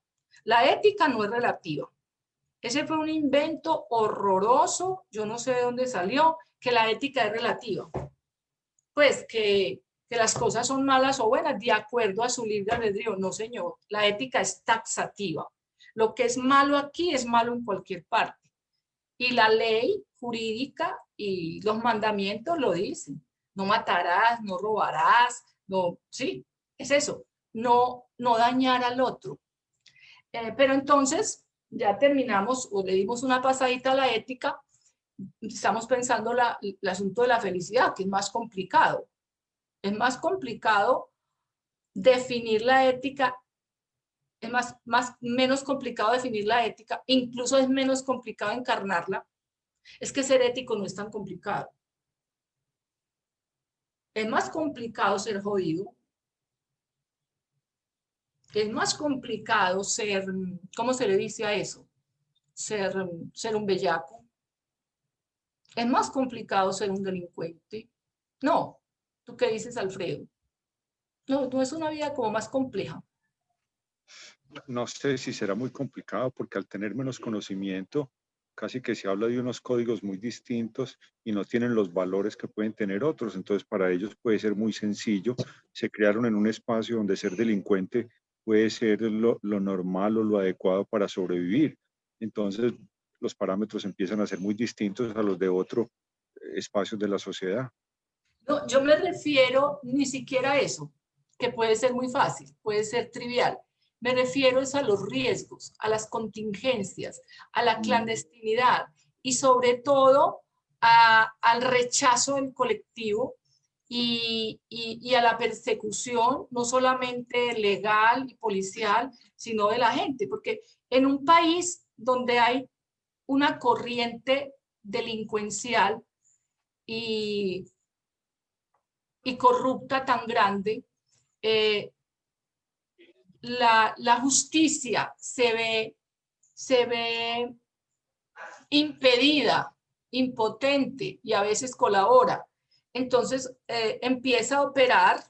S2: La ética no es relativa. Ese fue un invento horroroso, yo no sé de dónde salió, que la ética es relativa. Pues que las cosas son malas o buenas de acuerdo a su libre albedrío. No, señor, la ética es taxativa. Lo que es malo aquí es malo en cualquier parte. Y la ley jurídica y los mandamientos lo dicen. No matarás, no robarás, no, sí, es eso. No dañar al otro. Pero entonces, ya terminamos o le dimos una pasadita a la ética, estamos pensando el asunto de la felicidad, que es más complicado. Es más complicado definir la ética, es menos complicado definir la ética, incluso es menos complicado encarnarla. Es que ser ético no es tan complicado. Es más complicado ser jodido. Es más complicado ser, ¿cómo se le dice a eso? Ser un bellaco. Es más complicado ser un delincuente. No, ¿tú qué dices, Alfredo? No, no es una vida como más compleja.
S1: No sé si será muy complicado porque al tener menos conocimiento, casi que se habla de unos códigos muy distintos y no tienen los valores que pueden tener otros. Entonces, para ellos puede ser muy sencillo. Se crearon en un espacio donde ser delincuente puede ser lo normal o lo adecuado para sobrevivir. Entonces, los parámetros empiezan a ser muy distintos a los de otros espacios de la sociedad.
S2: No, yo me refiero ni siquiera a eso, que puede ser muy fácil, puede ser trivial. Me refiero es a los riesgos, a las contingencias, a la clandestinidad y sobre todo al rechazo del colectivo y a la persecución, no solamente legal y policial, sino de la gente. Porque en un país donde hay una corriente delincuencial y corrupta tan grande, la justicia se ve impedida, impotente y a veces colabora. Entonces empieza a operar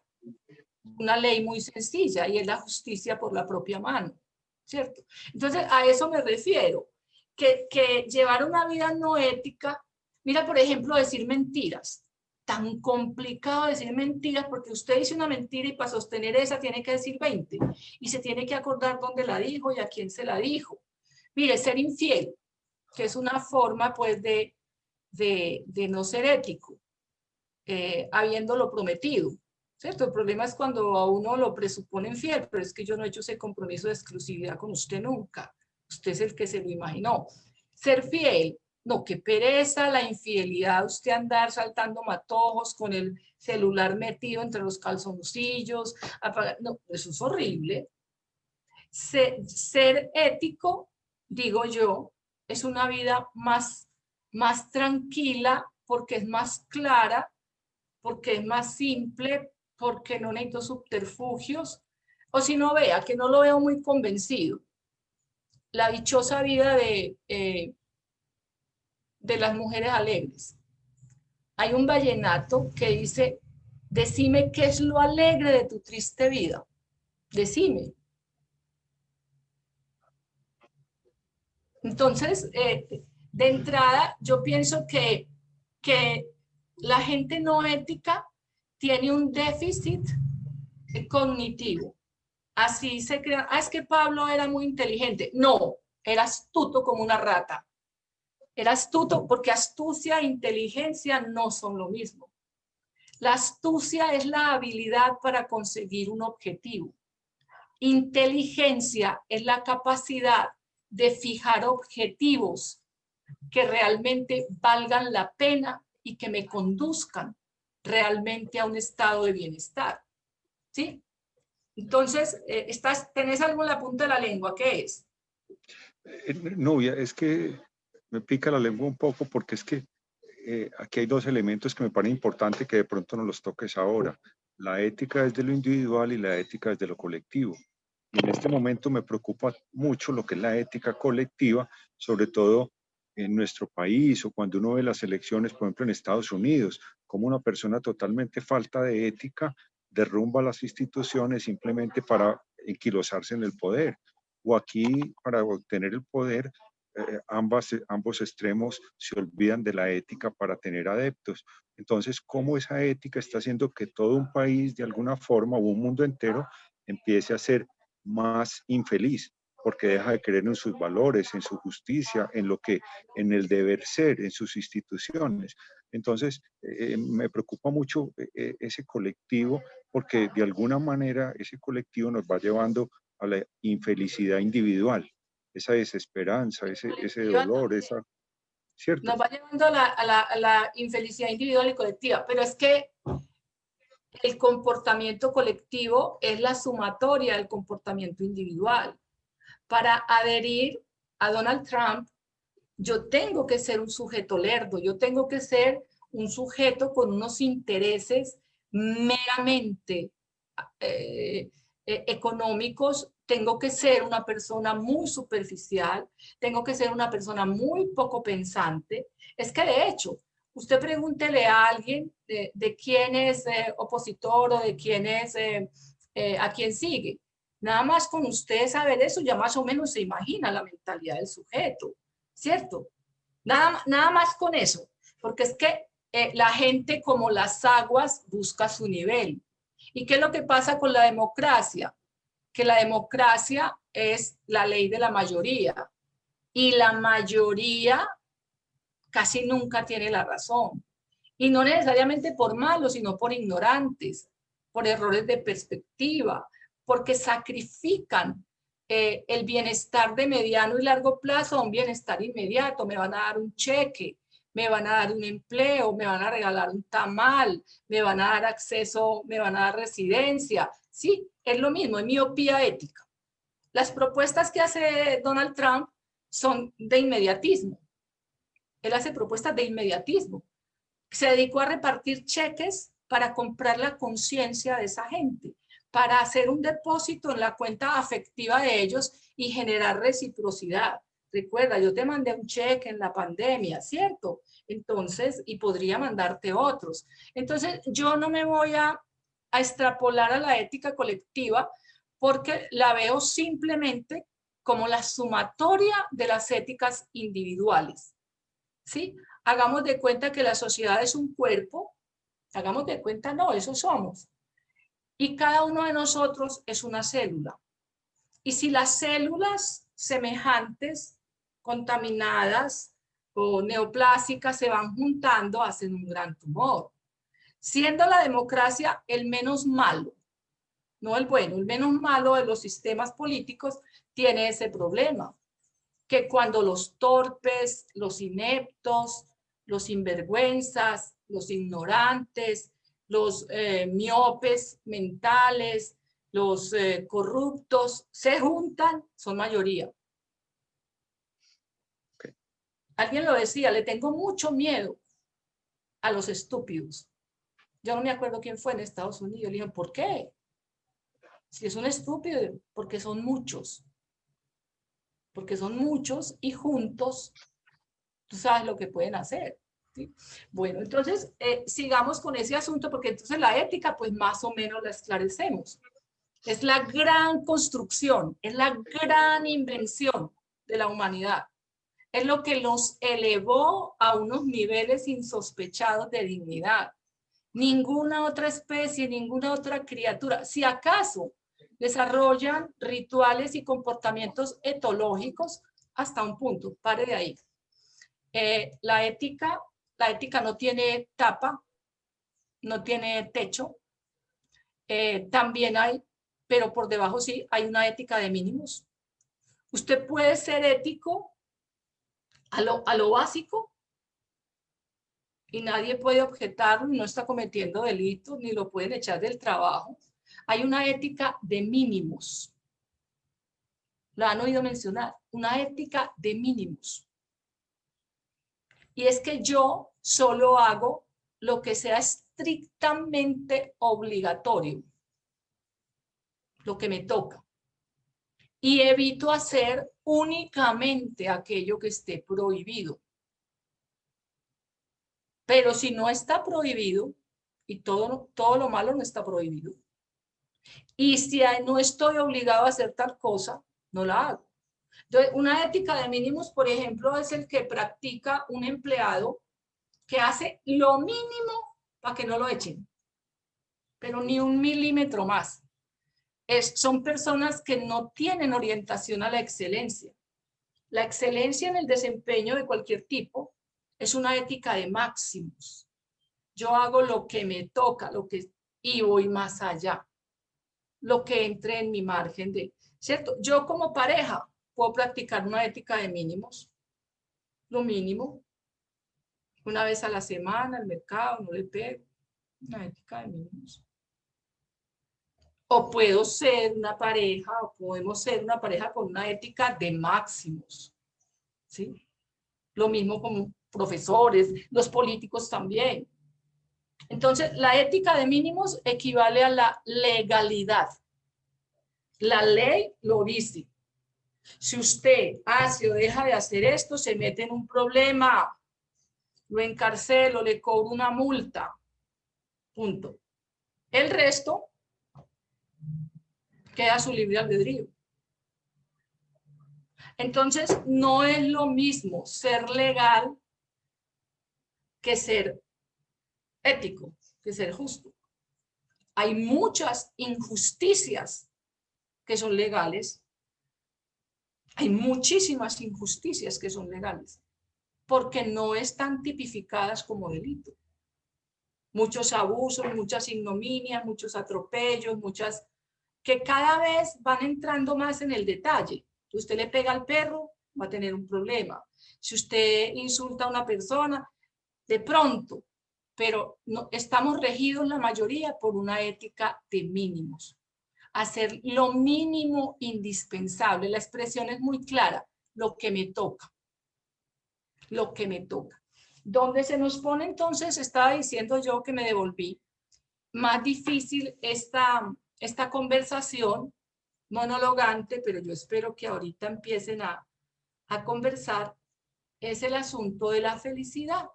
S2: una ley muy sencilla y es la justicia por la propia mano, ¿cierto? Entonces a eso me refiero, que llevar una vida no ética, mira por ejemplo decir mentiras, tan complicado decir mentiras porque usted dice una mentira y para sostener esa tiene que decir 20 y se tiene que acordar dónde la dijo y a quién se la dijo. Mire, ser infiel, que es una forma pues de no ser ético, habiéndolo prometido, ¿cierto? El problema es cuando a uno lo presupone infiel, pero es que yo no he hecho ese compromiso de exclusividad con usted nunca. Usted es el que se lo imaginó. Ser fiel, no, qué pereza la infidelidad, usted andar saltando matojos con el celular metido entre los calzoncillos, no, eso es horrible. Ser ético, digo yo, es una vida más tranquila porque es más clara, porque es más simple, porque no necesito subterfugios, o si no vea, que no lo veo muy convencido. La dichosa vida de las mujeres alegres. Hay un vallenato que dice, Decime qué es lo alegre de tu triste vida. Decime. Entonces, de entrada, yo pienso que la gente no ética tiene un déficit cognitivo. Así se crea. Ah, es que Pablo era muy inteligente. No, era astuto como una rata. Era astuto porque astucia e inteligencia no son lo mismo. La astucia es la habilidad para conseguir un objetivo. Inteligencia es la capacidad de fijar objetivos que realmente valgan la pena y que me conduzcan realmente a un estado de bienestar. ¿Sí? Entonces, ¿tenés algo en la punta de la lengua? ¿Qué es?
S1: Nubia, es que me pica la lengua un poco porque es que aquí hay dos elementos que me parecen importantes que de pronto no los toques ahora. La ética es de lo individual y la ética es de lo colectivo. Y en este momento me preocupa mucho lo que es la ética colectiva, sobre todo en nuestro país o cuando uno ve las elecciones, por ejemplo, en Estados Unidos, como una persona totalmente falta de ética derrumba las instituciones simplemente para enquilosarse en el poder. O aquí, para obtener el poder, ambos extremos se olvidan de la ética para tener adeptos. Entonces, ¿cómo esa ética está haciendo que todo un país, de alguna forma, o un mundo entero, empiece a ser más infeliz? Porque deja de creer en sus valores, en su justicia, en el deber ser, en sus instituciones. Entonces, me preocupa mucho ese colectivo, porque de alguna manera ese colectivo nos va llevando a la infelicidad individual, esa desesperanza, ese dolor, esa, ¿cierto?
S2: Nos va llevando a la infelicidad individual y colectiva, pero es que el comportamiento colectivo es la sumatoria del comportamiento individual. Para adherir a Donald Trump, yo tengo que ser un sujeto lerdo, yo tengo que ser un sujeto con unos intereses meramente económicos, tengo que ser una persona muy superficial, tengo que ser una persona muy poco pensante. Es que de hecho, usted pregúntele a alguien de quién es opositor o de quién es, a quién sigue. Nada más con usted saber eso, ya más o menos se imagina la mentalidad del sujeto, ¿cierto? Nada más con eso, porque es que la gente como las aguas busca su nivel. ¿Y qué es lo que pasa con la democracia? Que la democracia es la ley de la mayoría y la mayoría casi nunca tiene la razón. Y no necesariamente por malos, sino por ignorantes, por errores de perspectiva, porque sacrifican el bienestar de mediano y largo plazo a un bienestar inmediato. Me van a dar un cheque, me van a dar un empleo, me van a regalar un tamal, me van a dar acceso, me van a dar residencia. Sí, es lo mismo, es miopía ética. Las propuestas que hace Donald Trump son de inmediatismo. Él hace propuestas de inmediatismo. Se dedicó a repartir cheques para comprar la conciencia de esa gente, para hacer un depósito en la cuenta afectiva de ellos y generar reciprocidad. Recuerda, yo te mandé un cheque en la pandemia, ¿cierto? Entonces, y podría mandarte otros. Entonces, yo no me voy a extrapolar a la ética colectiva porque la veo simplemente como la sumatoria de las éticas individuales. ¿Sí? Hagamos de cuenta que la sociedad es un cuerpo, hagamos de cuenta, no, eso somos. Y cada uno de nosotros es una célula. Y si las células semejantes, contaminadas o neoplásicas se van juntando, hacen un gran tumor. Siendo la democracia el menos malo, no el bueno, el menos malo de los sistemas políticos, tiene ese problema. Que cuando los torpes, los ineptos, los sinvergüenzas, los ignorantes, los miopes mentales, los corruptos se juntan, son mayoría.
S1: Okay.
S2: Alguien lo decía, le tengo mucho miedo a los estúpidos. Yo no me acuerdo quién fue en Estados Unidos. Le dije, ¿por qué? Si es un estúpido, porque son muchos. Porque son muchos y juntos, tú sabes lo que pueden hacer. ¿sí? Bueno, entonces sigamos con ese asunto, porque entonces la ética pues más o menos la esclarecemos. Es la gran construcción, es la gran invención de la humanidad. Es lo que nos elevó a unos niveles insospechados de dignidad. Ninguna otra especie, ninguna otra criatura, si acaso desarrollan rituales y comportamientos etológicos hasta un punto, pare de ahí. La ética no tiene tapa, no tiene techo. También hay, pero por debajo sí, hay una ética de mínimos. Usted puede ser ético a lo básico y nadie puede objetarlo, no está cometiendo delitos, ni lo pueden echar del trabajo. Hay una ética de mínimos. La han oído mencionar, una ética de mínimos. Y es que yo solo hago lo que sea estrictamente obligatorio, lo que me toca. Y evito hacer únicamente aquello que esté prohibido. Pero si no está prohibido, y todo lo malo no está prohibido, y si no estoy obligado a hacer tal cosa, no la hago. Entonces, una ética de mínimos, por ejemplo, es el que practica un empleado que hace lo mínimo para que no lo echen, pero ni un milímetro más. Son personas que no tienen orientación a la excelencia. La excelencia en el desempeño de cualquier tipo es una ética de máximos. Yo hago lo que me toca, y voy más allá. Lo que entre en mi margen de, ¿cierto? Yo como pareja puedo practicar una ética de mínimos. Lo mínimo. Una vez a la semana, al mercado, no le pego. Una ética de mínimos. O puedo ser una pareja, o podemos ser una pareja con una ética de máximos. ¿Sí? Lo mismo con profesores, los políticos también. Entonces, la ética de mínimos equivale a la legalidad. La ley lo dice. Si usted hace o deja de hacer esto, se mete en un problema. Lo encarcelo, le cobro una multa. Punto. El resto queda a su libre albedrío. Entonces, no es lo mismo ser legal que ser ético, que ser justo. Hay muchas injusticias que son legales. Hay muchísimas injusticias que son legales, porque no están tipificadas como delito. Muchos abusos, muchas ignominias, muchos atropellos, muchas que cada vez van entrando más en el detalle. Si usted le pega al perro, va a tener un problema. Si usted insulta a una persona, de pronto, pero no, estamos regidos la mayoría por una ética de mínimos. Hacer lo mínimo indispensable. La expresión es muy clara, lo que me toca. Lo que me toca. Donde se nos pone entonces, estaba diciendo yo que me devolví, más difícil esta conversación monologante, pero yo espero que ahorita empiecen a conversar, es el asunto de la felicidad.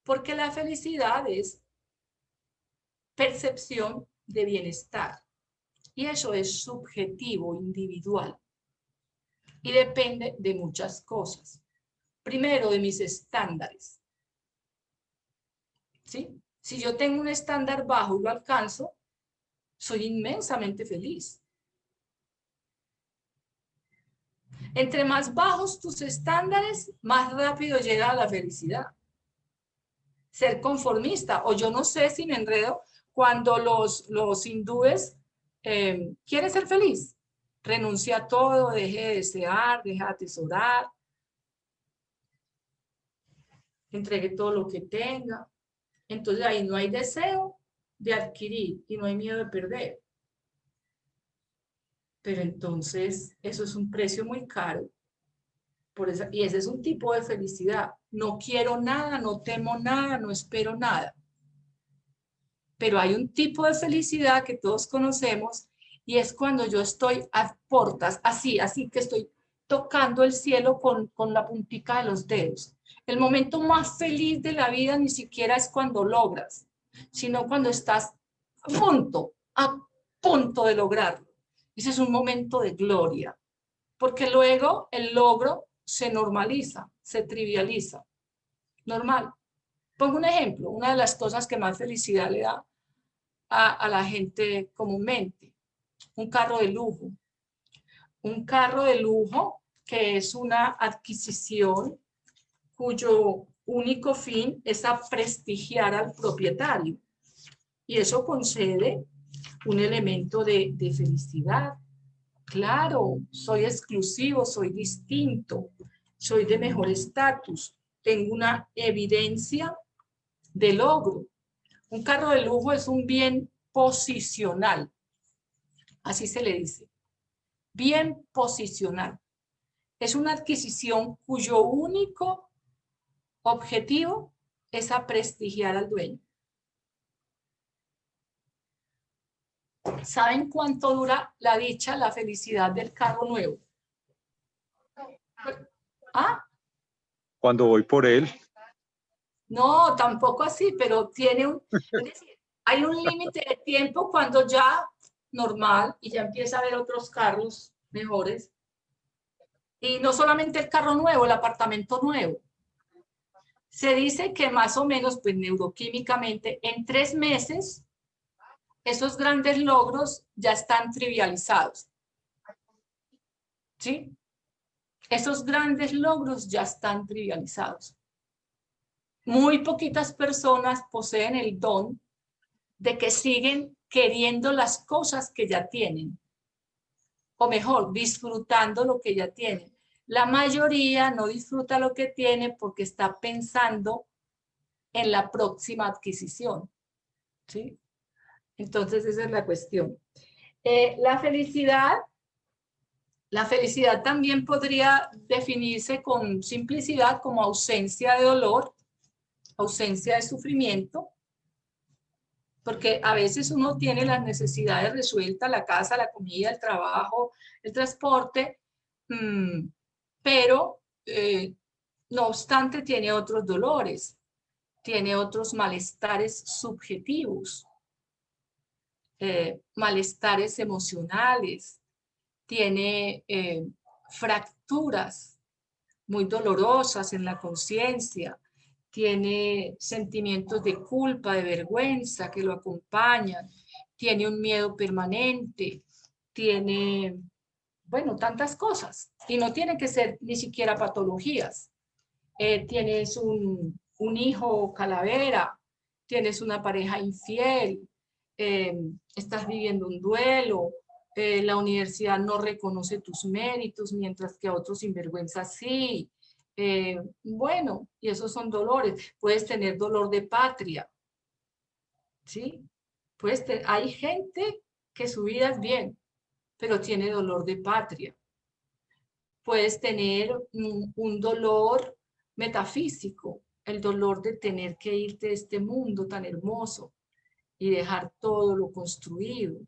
S2: Porque la felicidad es percepción de bienestar. Y eso es subjetivo, individual. Y depende de muchas cosas. Primero, de mis estándares. ¿Sí? Si yo tengo un estándar bajo y lo alcanzo, soy inmensamente feliz. Entre más bajos tus estándares, más rápido llega a la felicidad. Ser conformista, o yo no sé si me enredo, cuando los hindúes quieren ser feliz, renuncia a todo, deje de desear, deje de atesorar, entregue todo lo que tenga. Entonces ahí no hay deseo de adquirir y no hay miedo de perder. Pero entonces eso es un precio muy caro. Y ese es un tipo de felicidad. No quiero nada, no temo nada, no espero nada. Pero hay un tipo de felicidad que todos conocemos y es cuando yo estoy a portas, así que estoy tocando el cielo con la puntica de los dedos. El momento más feliz de la vida ni siquiera es cuando logras, sino cuando estás a punto de lograrlo. Ese es un momento de gloria, porque luego el logro se normaliza, se trivializa. Normal. Pongo un ejemplo, una de las cosas que más felicidad le da a la gente comúnmente, un carro de lujo. Un carro de lujo que es una adquisición cuyo único fin es a prestigiar al propietario. Y eso concede un elemento de felicidad. Claro, soy exclusivo, soy distinto, soy de mejor estatus, tengo una evidencia de logro. Un carro de lujo es un bien posicional, así se le dice, bien posicional. Es una adquisición cuyo único objetivo es a prestigiar al dueño. ¿Saben cuánto dura la dicha, la felicidad del carro nuevo? ¿Ah?
S1: Cuando voy por él.
S2: No, tampoco así, pero tiene es decir, hay un límite de tiempo cuando ya normal y ya empieza a haber otros carros mejores. Y no solamente el carro nuevo, el apartamento nuevo. Se dice que más o menos, pues neuroquímicamente, en 3 meses, esos grandes logros ya están trivializados. ¿Sí? Esos grandes logros ya están trivializados. Muy poquitas personas poseen el don de que siguen queriendo las cosas que ya tienen. O mejor, disfrutando lo que ya tienen. La mayoría no disfruta lo que tiene porque está pensando en la próxima adquisición. ¿Sí? Entonces, esa es la cuestión. La felicidad también podría definirse con simplicidad como ausencia de dolor, ausencia de sufrimiento, porque a veces uno tiene las necesidades resueltas, la casa, la comida, el trabajo, el transporte, pero no obstante tiene otros dolores, tiene otros malestares subjetivos, malestares emocionales, tiene fracturas muy dolorosas en la conciencia, tiene sentimientos de culpa, de vergüenza que lo acompañan, tiene un miedo permanente, tiene, bueno, tantas cosas. Y no tiene que ser ni siquiera patologías. Tienes un hijo calavera, tienes una pareja infiel, estás viviendo un duelo, la universidad no reconoce tus méritos, mientras que a otros sinvergüenza sí. Bueno, y esos son dolores. Puedes tener dolor de patria, ¿sí? Hay gente que su vida es bien, pero tiene dolor de patria. Puedes tener un dolor metafísico, el dolor de tener que irte de este mundo tan hermoso y dejar todo lo construido.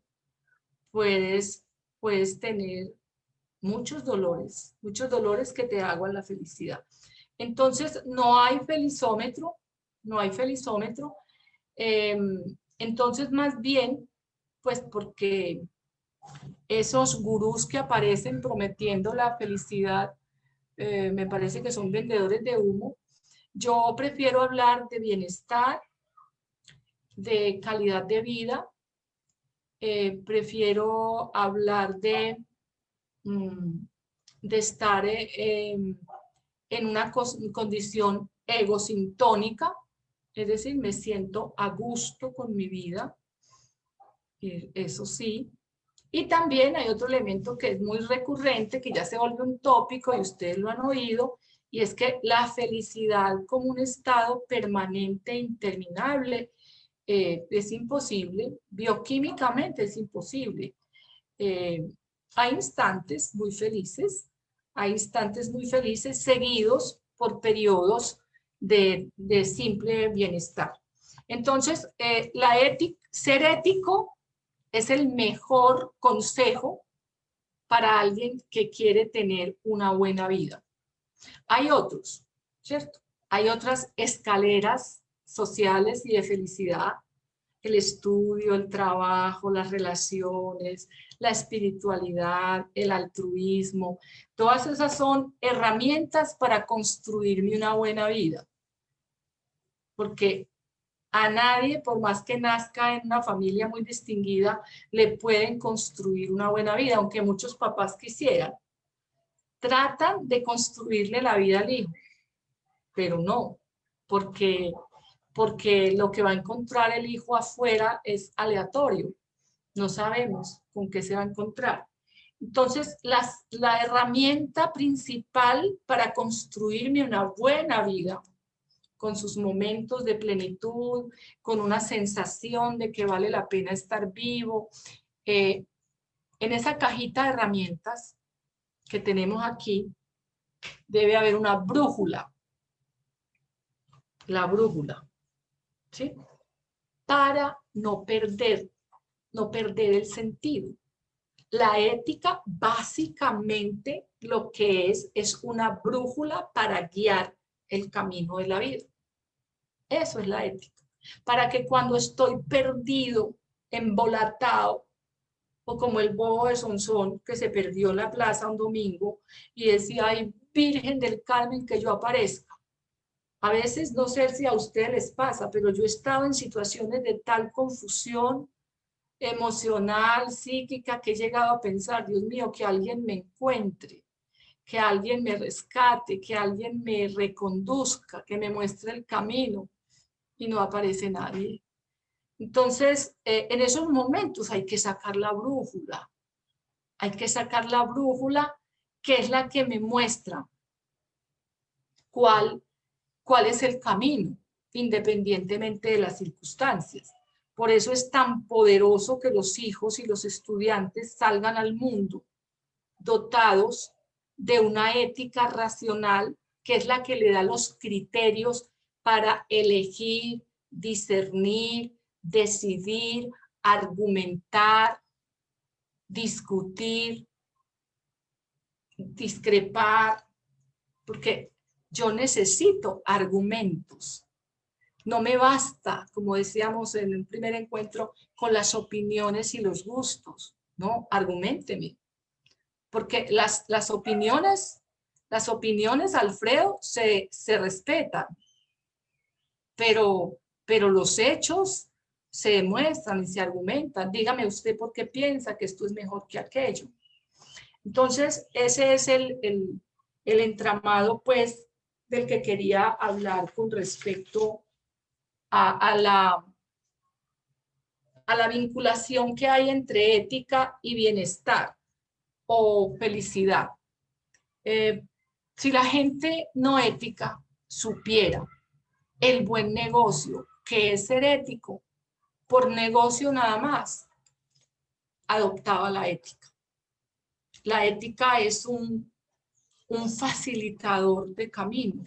S2: Puedes tener muchos dolores que te aguan la felicidad. Entonces, no hay felizómetro, no hay felizómetro. Entonces, más bien, pues porque esos gurús que aparecen prometiendo la felicidad, me parece que son vendedores de humo. Yo prefiero hablar de bienestar, de calidad de vida, prefiero hablar de estar en una condición egosintónica, es decir, me siento a gusto con mi vida, eso sí. Y también hay otro elemento que es muy recurrente, que ya se vuelve un tópico y ustedes lo han oído, y es que la felicidad como un estado permanente e interminable es imposible, bioquímicamente es imposible. Hay instantes muy felices, seguidos por periodos de simple bienestar. Entonces, ser ético es el mejor consejo para alguien que quiere tener una buena vida. Hay otros, ¿cierto? Hay otras escaleras sociales y de felicidad: el estudio, el trabajo, las relaciones, la espiritualidad, el altruismo. Todas esas son herramientas para construirme una buena vida. Porque a nadie, por más que nazca en una familia muy distinguida, le pueden construir una buena vida, aunque muchos papás quisieran. Tratan de construirle la vida al hijo, pero no, porque lo que va a encontrar el hijo afuera es aleatorio. No sabemos con qué se va a encontrar. Entonces, la herramienta principal para construirme una buena vida, con sus momentos de plenitud, con una sensación de que vale la pena estar vivo, en esa cajita de herramientas que tenemos aquí, debe haber una brújula. La brújula, ¿sí? Para no perder el sentido. La ética básicamente lo que es una brújula para guiar el camino de la vida. Eso es la ética. Para que cuando estoy perdido, embolatado, o como el bobo de Sonsón que se perdió en la plaza un domingo y decía: ay, Virgen del Carmen, que yo aparezca. A veces, no sé si a ustedes les pasa, pero yo he estado en situaciones de tal confusión emocional, psíquica, que he llegado a pensar: Dios mío, que alguien me encuentre, que alguien me rescate, que alguien me reconduzca, que me muestre el camino, y no aparece nadie. Entonces, en esos momentos hay que sacar la brújula. Hay que sacar la brújula, que es la que me muestra cuál es el camino, independientemente de las circunstancias. Por eso es tan poderoso que los hijos y los estudiantes salgan al mundo dotados de una ética racional, que es la que le da los criterios para elegir, discernir, decidir, argumentar, discutir, discrepar, porque yo necesito argumentos. No me basta, como decíamos en el primer encuentro, con las opiniones y los gustos, ¿no? Arguménteme. Porque las opiniones, Alfredo, se respetan, pero los hechos se demuestran y se argumentan. Dígame usted por qué piensa que esto es mejor que aquello. Entonces, ese es el entramado, pues, del que quería hablar con respecto a la vinculación que hay entre ética y bienestar o felicidad. Si la gente no ética supiera el buen negocio que es ser ético, por negocio nada más, adoptaba la ética. La ética es un facilitador de camino.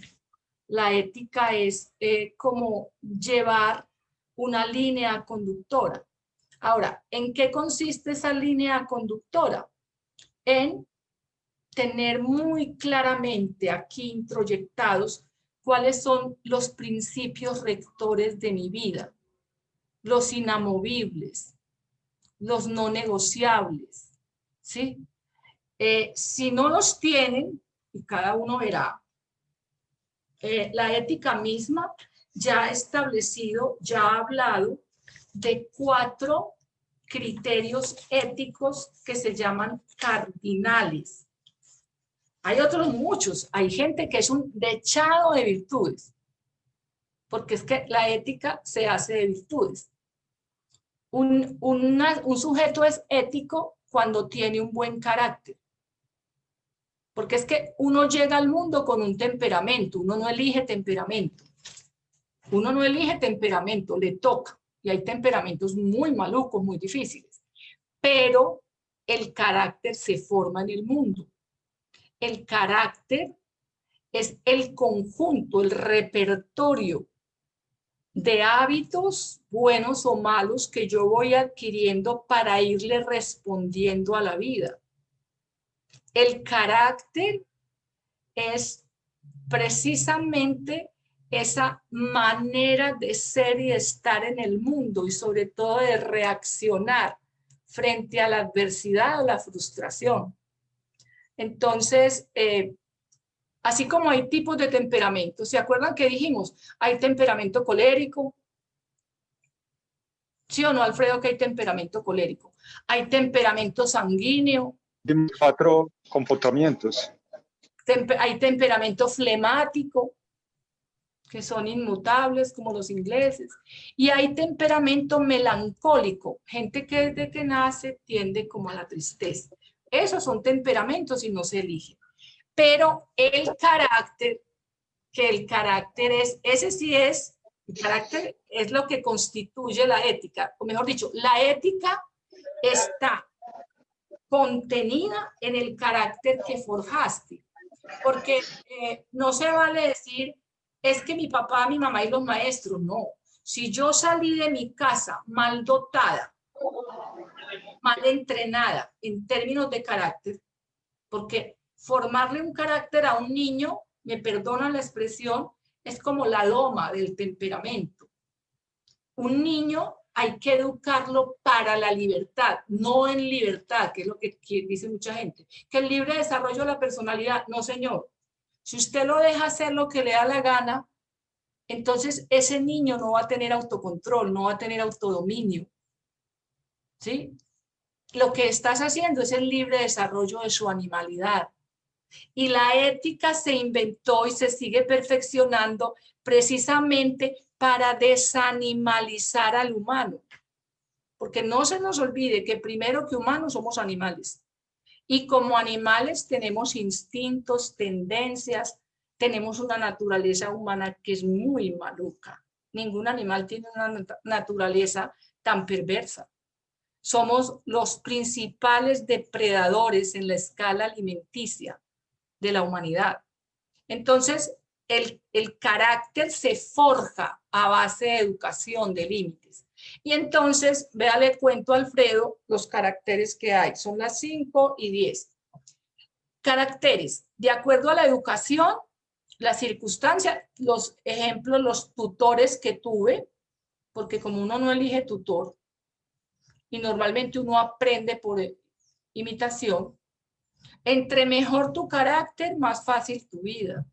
S2: La ética es como llevar una línea conductora. Ahora, ¿en qué consiste esa línea conductora? En tener muy claramente aquí introyectados cuáles son los principios rectores de mi vida, los inamovibles, los no negociables, ¿sí? Si no los tienen, y cada uno verá, la ética misma ya ha establecido, ya ha hablado de 4 criterios éticos que se llaman cardinales. Hay otros muchos, hay gente que es un dechado de virtudes, porque es que la ética se hace de virtudes. Un sujeto es ético cuando tiene un buen carácter, porque es que uno llega al mundo con un temperamento, uno no elige temperamento, le toca, y hay temperamentos muy malucos, muy difíciles, pero el carácter se forma en el mundo. El carácter es el conjunto, el repertorio de hábitos buenos o malos que yo voy adquiriendo para irle respondiendo a la vida. El carácter es precisamente esa manera de ser y de estar en el mundo y sobre todo de reaccionar frente a la adversidad o la frustración. Entonces, así como hay tipos de temperamento, ¿se acuerdan que dijimos? Hay temperamento colérico. ¿Sí o no, Alfredo, que hay temperamento colérico? Hay temperamento sanguíneo.
S1: 4 comportamientos.
S2: Hay temperamento flemático, que son inmutables como los ingleses. Y hay temperamento melancólico, gente que desde que nace tiende como a la tristeza. Esos son temperamentos y no se eligen. Pero el carácter, que el carácter es, ese sí es, el carácter es lo que constituye la ética, o mejor dicho, la ética está contenida en el carácter que forjaste, porque no se vale decir, es que mi papá, mi mamá y los maestros, no. Si yo salí de mi casa mal dotada, mal entrenada en términos de carácter, porque formarle un carácter a un niño, me perdonan la expresión, es como la doma del temperamento. Un niño hay que educarlo para la libertad, no en libertad, que es lo que dice mucha gente. Que el libre desarrollo de la personalidad, no señor. Si usted lo deja hacer lo que le da la gana, entonces ese niño no va a tener autocontrol, no va a tener autodominio. ¿Sí? Lo que estás haciendo es el libre desarrollo de su animalidad. Y la ética se inventó y se sigue perfeccionando precisamente para desanimalizar al humano. Porque no se nos olvide que primero que humanos somos animales. Y como animales tenemos instintos, tendencias, tenemos una naturaleza humana que es muy maluca. Ningún animal tiene una naturaleza tan perversa. Somos los principales depredadores en la escala alimenticia de la humanidad. Entonces, el carácter se forja a base de educación, de límites. Y entonces, vea, le cuento a Alfredo los caracteres que hay. Son las 5 y 10. Caracteres. De acuerdo a la educación, la circunstancia, los ejemplos, los tutores que tuve, porque como uno no elige tutor, y normalmente uno aprende por imitación, entre mejor tu carácter, más fácil tu vida.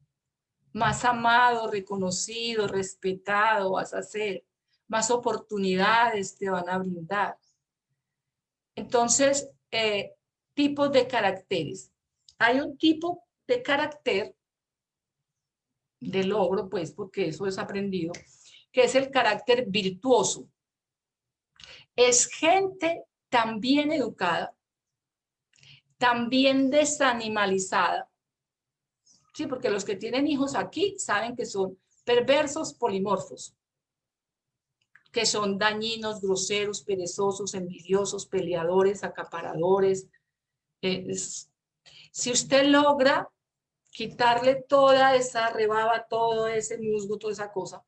S2: Más amado, reconocido, respetado vas a ser. Más oportunidades te van a brindar. Entonces, tipos de caracteres. Hay un tipo de carácter de logro, pues, porque eso es aprendido, que es el carácter virtuoso. Es gente tan bien educada, tan bien desanimalizada. Sí, porque los que tienen hijos aquí saben que son perversos polimorfos, que son dañinos, groseros, perezosos, envidiosos, peleadores, acaparadores. Si usted logra quitarle toda esa rebaba, todo ese musgo, toda esa cosa,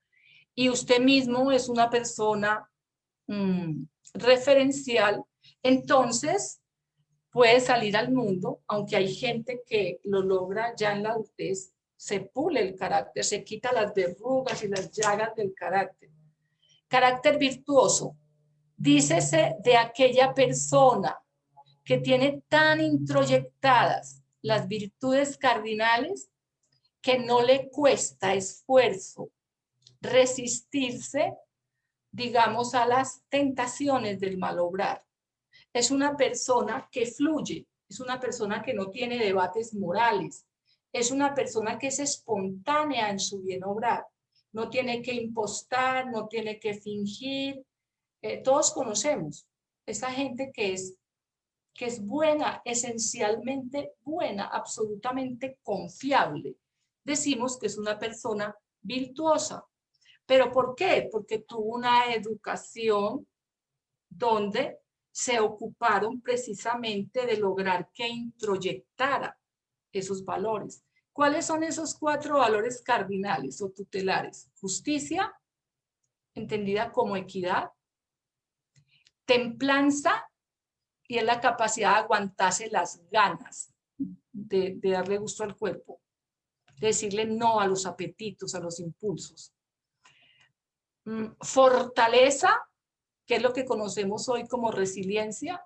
S2: y usted mismo es una persona referencial, entonces puede salir al mundo, aunque hay gente que lo logra ya en la adultez, se pule el carácter, se quita las verrugas y las llagas del carácter. Carácter virtuoso, dícese de aquella persona que tiene tan introyectadas las virtudes cardinales que no le cuesta esfuerzo resistirse, digamos, a las tentaciones del mal obrar. Es una persona que fluye, es una persona que no tiene debates morales, es una persona que es espontánea en su bien obrar, no tiene que impostar, no tiene que fingir. Todos conocemos esa gente que es buena, esencialmente buena, absolutamente confiable. Decimos que es una persona virtuosa. ¿Pero por qué? Porque tuvo una educación donde se ocuparon precisamente de lograr que introyectara esos valores. ¿Cuáles son esos 4 valores cardinales o tutelares? Justicia, entendida como equidad, templanza, y es la capacidad de aguantarse las ganas de darle gusto al cuerpo, de decirle no a los apetitos, a los impulsos. Fortaleza, que es lo que conocemos hoy como resiliencia,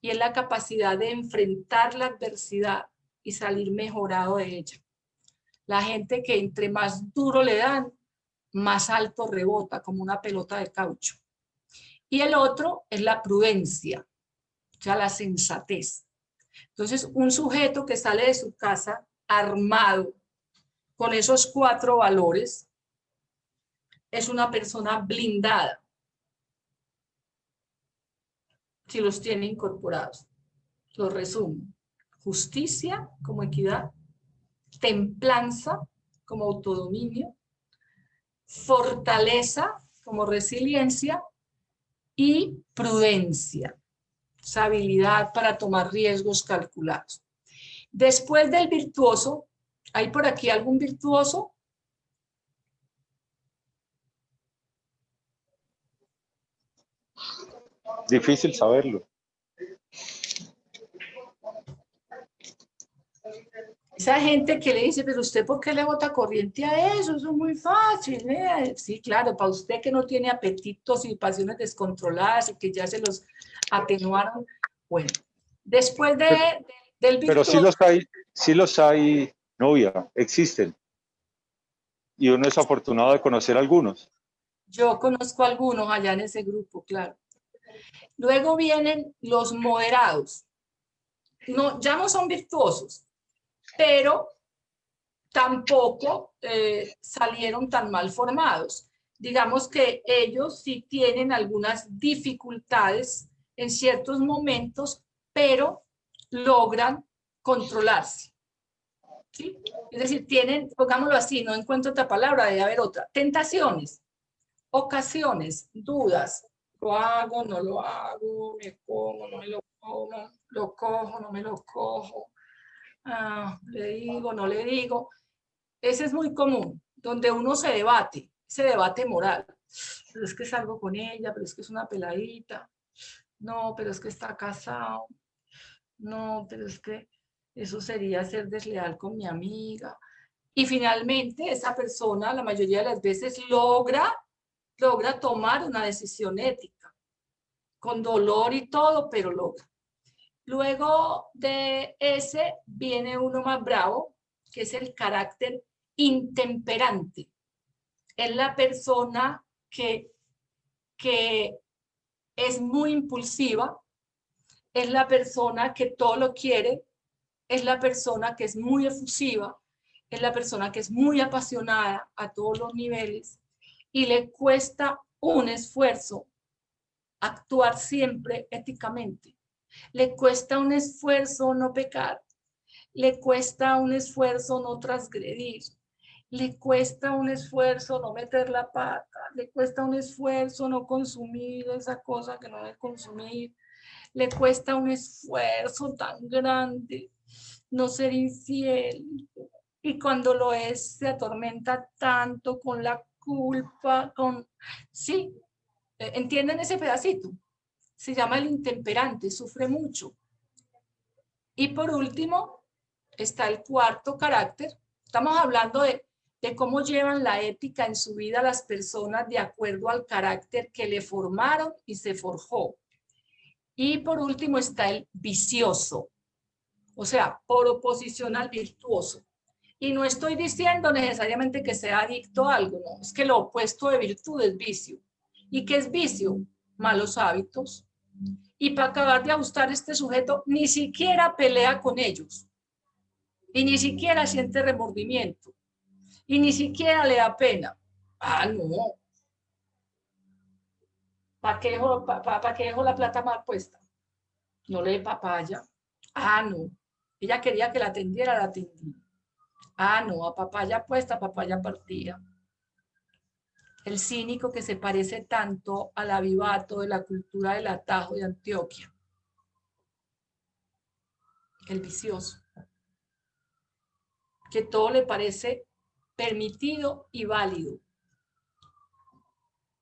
S2: y es la capacidad de enfrentar la adversidad y salir mejorado de ella. La gente que entre más duro le dan, más alto rebota, como una pelota de caucho. Y el otro es la prudencia, o sea, la sensatez. Entonces, un sujeto que sale de su casa armado con esos 4 valores es una persona blindada, si los tiene incorporados. Los resumo: justicia como equidad, templanza como autodominio, fortaleza como resiliencia y prudencia, esa habilidad para tomar riesgos calculados. Después del virtuoso, ¿hay por aquí algún virtuoso?
S1: Difícil saberlo.
S2: Esa gente que le dice, pero usted ¿por qué le bota corriente a eso? Eso es muy fácil. Sí, claro, para usted que no tiene apetitos y pasiones descontroladas y que ya se los atenuaron. Bueno, después del
S1: Pero
S2: virtuoso.
S1: sí los hay, novia, existen. Y uno es afortunado de conocer algunos.
S2: Yo conozco algunos allá en ese grupo, claro. Luego vienen los moderados. No, ya no son virtuosos, pero tampoco salieron tan mal formados. Digamos que ellos sí tienen algunas dificultades en ciertos momentos, pero logran controlarse. ¿Sí? Es decir, tienen, pongámoslo así, no encuentro otra palabra, debe haber otra, tentaciones, ocasiones, dudas, lo hago, no lo hago, me como, no me lo como, lo cojo, no me lo cojo, le digo, no le digo. Ese es muy común, donde uno se debate moral. Pero es que salgo con ella, pero es que es una peladita. No, pero es que está casado. No, pero es que eso sería ser desleal con mi amiga. Y finalmente esa persona la mayoría de las veces logra tomar una decisión ética, con dolor y todo, pero logra. Luego de ese viene uno más bravo, que es el carácter intemperante. Es la persona que es muy impulsiva, es la persona que todo lo quiere, es la persona que es muy efusiva, es la persona que es muy apasionada a todos los niveles y le cuesta un esfuerzo actuar siempre éticamente. Le cuesta un esfuerzo no pecar, le cuesta un esfuerzo no transgredir, le cuesta un esfuerzo no meter la pata, le cuesta un esfuerzo no consumir esa cosa que no debe consumir, le cuesta un esfuerzo tan grande no ser infiel. Y cuando lo es, se atormenta tanto con la culpa, Sí, ¿entienden ese pedacito? Se llama el intemperante, sufre mucho. Y por último, está el cuarto carácter. Estamos hablando de cómo llevan la ética en su vida las personas de acuerdo al carácter que le formaron y se forjó. Y por último está el vicioso, o sea, por oposición al virtuoso. Y no estoy diciendo necesariamente que sea adicto a algo, no, es que lo opuesto de virtud es vicio. ¿Y qué es vicio? Malos hábitos. Y para acabar de ajustar este sujeto, ni siquiera pelea con ellos. Y ni siquiera siente remordimiento. Y ni siquiera le da pena. Ah, no. ¿Para qué dejo la plata mal puesta? No le dé papaya. Ah, no. Ella quería que la atendiera, la atendí. Ah, no, a papaya puesta, papaya partida. El cínico que se parece tanto al avivato de la cultura del atajo de Antioquia. El vicioso. Que todo le parece permitido y válido.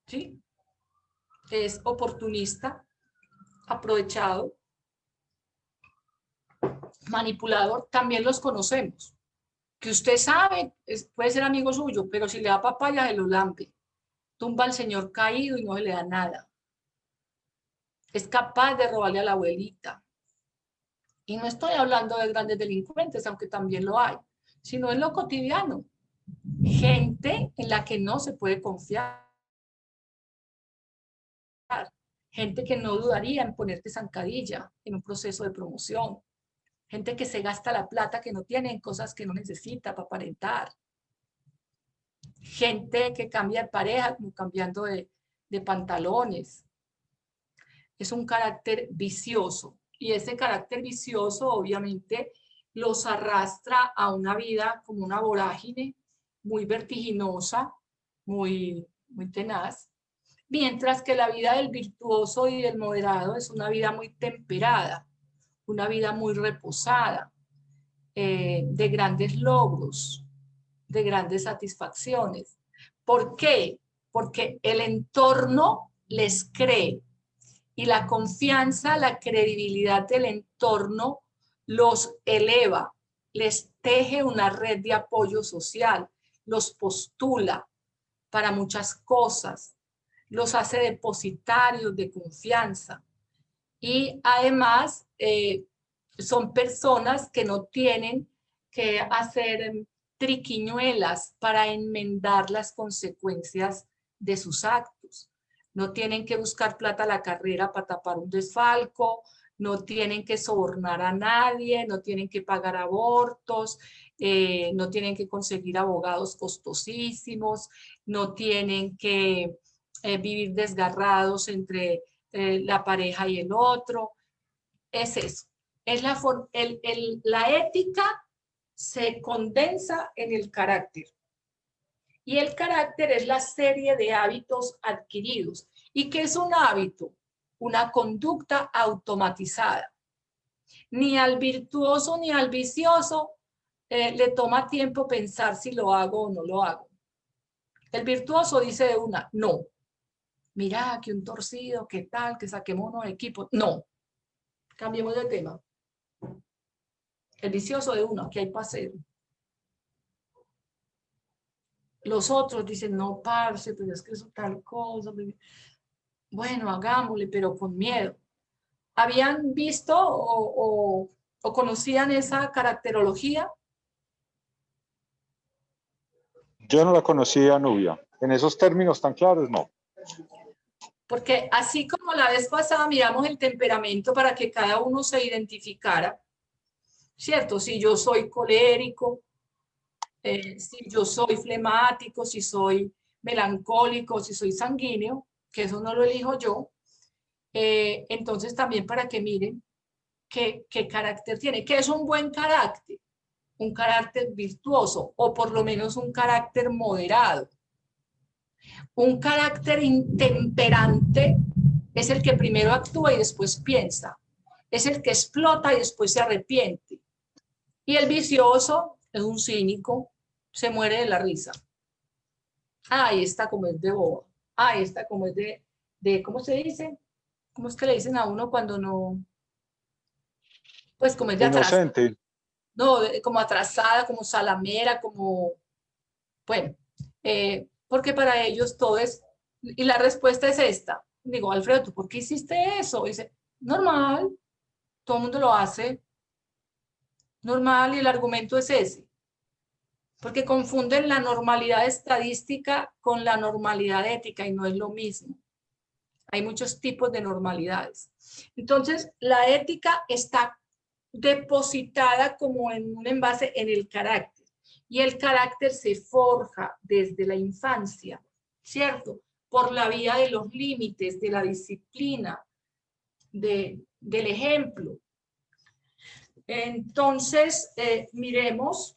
S2: ¿Sí? Es oportunista, aprovechado, manipulador, también los conocemos. Que usted sabe, puede ser amigo suyo, pero si le da papaya, se lo lambe. Tumba al señor caído y no se le da nada. Es capaz de robarle a la abuelita. Y no estoy hablando de grandes delincuentes, aunque también lo hay, sino en lo cotidiano. Gente en la que no se puede confiar. Gente que no dudaría en ponerte zancadilla en un proceso de promoción. Gente que se gasta la plata que no tiene en cosas que no necesita para aparentar. Gente que cambia de pareja como cambiando de pantalones. Es un carácter vicioso. Y ese carácter vicioso obviamente los arrastra a una vida como una vorágine muy vertiginosa, muy tenaz. Mientras que la vida del virtuoso y del moderado es una vida muy temperada, una vida muy reposada, de grandes logros, de grandes satisfacciones. ¿Por qué? Porque el entorno les cree y la confianza, la credibilidad del entorno los eleva, les teje una red de apoyo social, los postula para muchas cosas, los hace depositarios de confianza y además son personas que no tienen que hacer triquiñuelas para enmendar las consecuencias de sus actos. No tienen que buscar plata a la carrera para tapar un desfalco, no tienen que sobornar a nadie, no tienen que pagar abortos, no tienen que conseguir abogados costosísimos, no tienen que vivir desgarrados entre la pareja y el otro. Es eso. Es la ética se condensa en el carácter. Y el carácter es la serie de hábitos adquiridos. ¿Y qué es un hábito? Una conducta automatizada. Ni al virtuoso ni al vicioso le toma tiempo pensar si lo hago o no lo hago. El virtuoso dice de una, no. Mira, que un torcido, qué tal, que saquemos unos equipos. No, cambiemos de tema. El vicioso de uno, ¿qué hay para hacer? Los otros dicen, no, parce, pero es que eso tal cosa. Bueno, hagámosle, pero con miedo. ¿Habían visto o conocían esa caracterología?
S1: Yo no la conocía, Nubia. En esos términos tan claros, no.
S2: Porque así como la vez pasada miramos el temperamento para que cada uno se identificara, ¿cierto? Si yo soy colérico, si yo soy flemático, si soy melancólico, si soy sanguíneo, que eso no lo elijo yo, entonces también para que miren qué carácter tiene, que es un buen carácter virtuoso o por lo menos un carácter moderado. Un carácter intemperante es el que primero actúa y después piensa, es el que explota y después se arrepiente. Y el vicioso es un cínico, se muere de la risa. Ahí está como es de boba. Ahí está como es de, ¿cómo se dice? ¿Cómo es que le dicen a uno cuando no? Pues como es de atrás.
S1: Inocente.
S2: No, como atrasada, como salamera, como, bueno, porque para ellos todo es, y la respuesta es esta. Digo, Alfredo, ¿tú por qué hiciste eso? Y dice, normal, todo el mundo lo hace, normal, y el argumento es ese. Porque confunden la normalidad estadística con la normalidad ética y no es lo mismo. Hay muchos tipos de normalidades. Entonces, la ética está depositada como en un envase en el carácter. Y el carácter se forja desde la infancia, ¿cierto? Por la vía de los límites, de la disciplina, del ejemplo. Entonces, miremos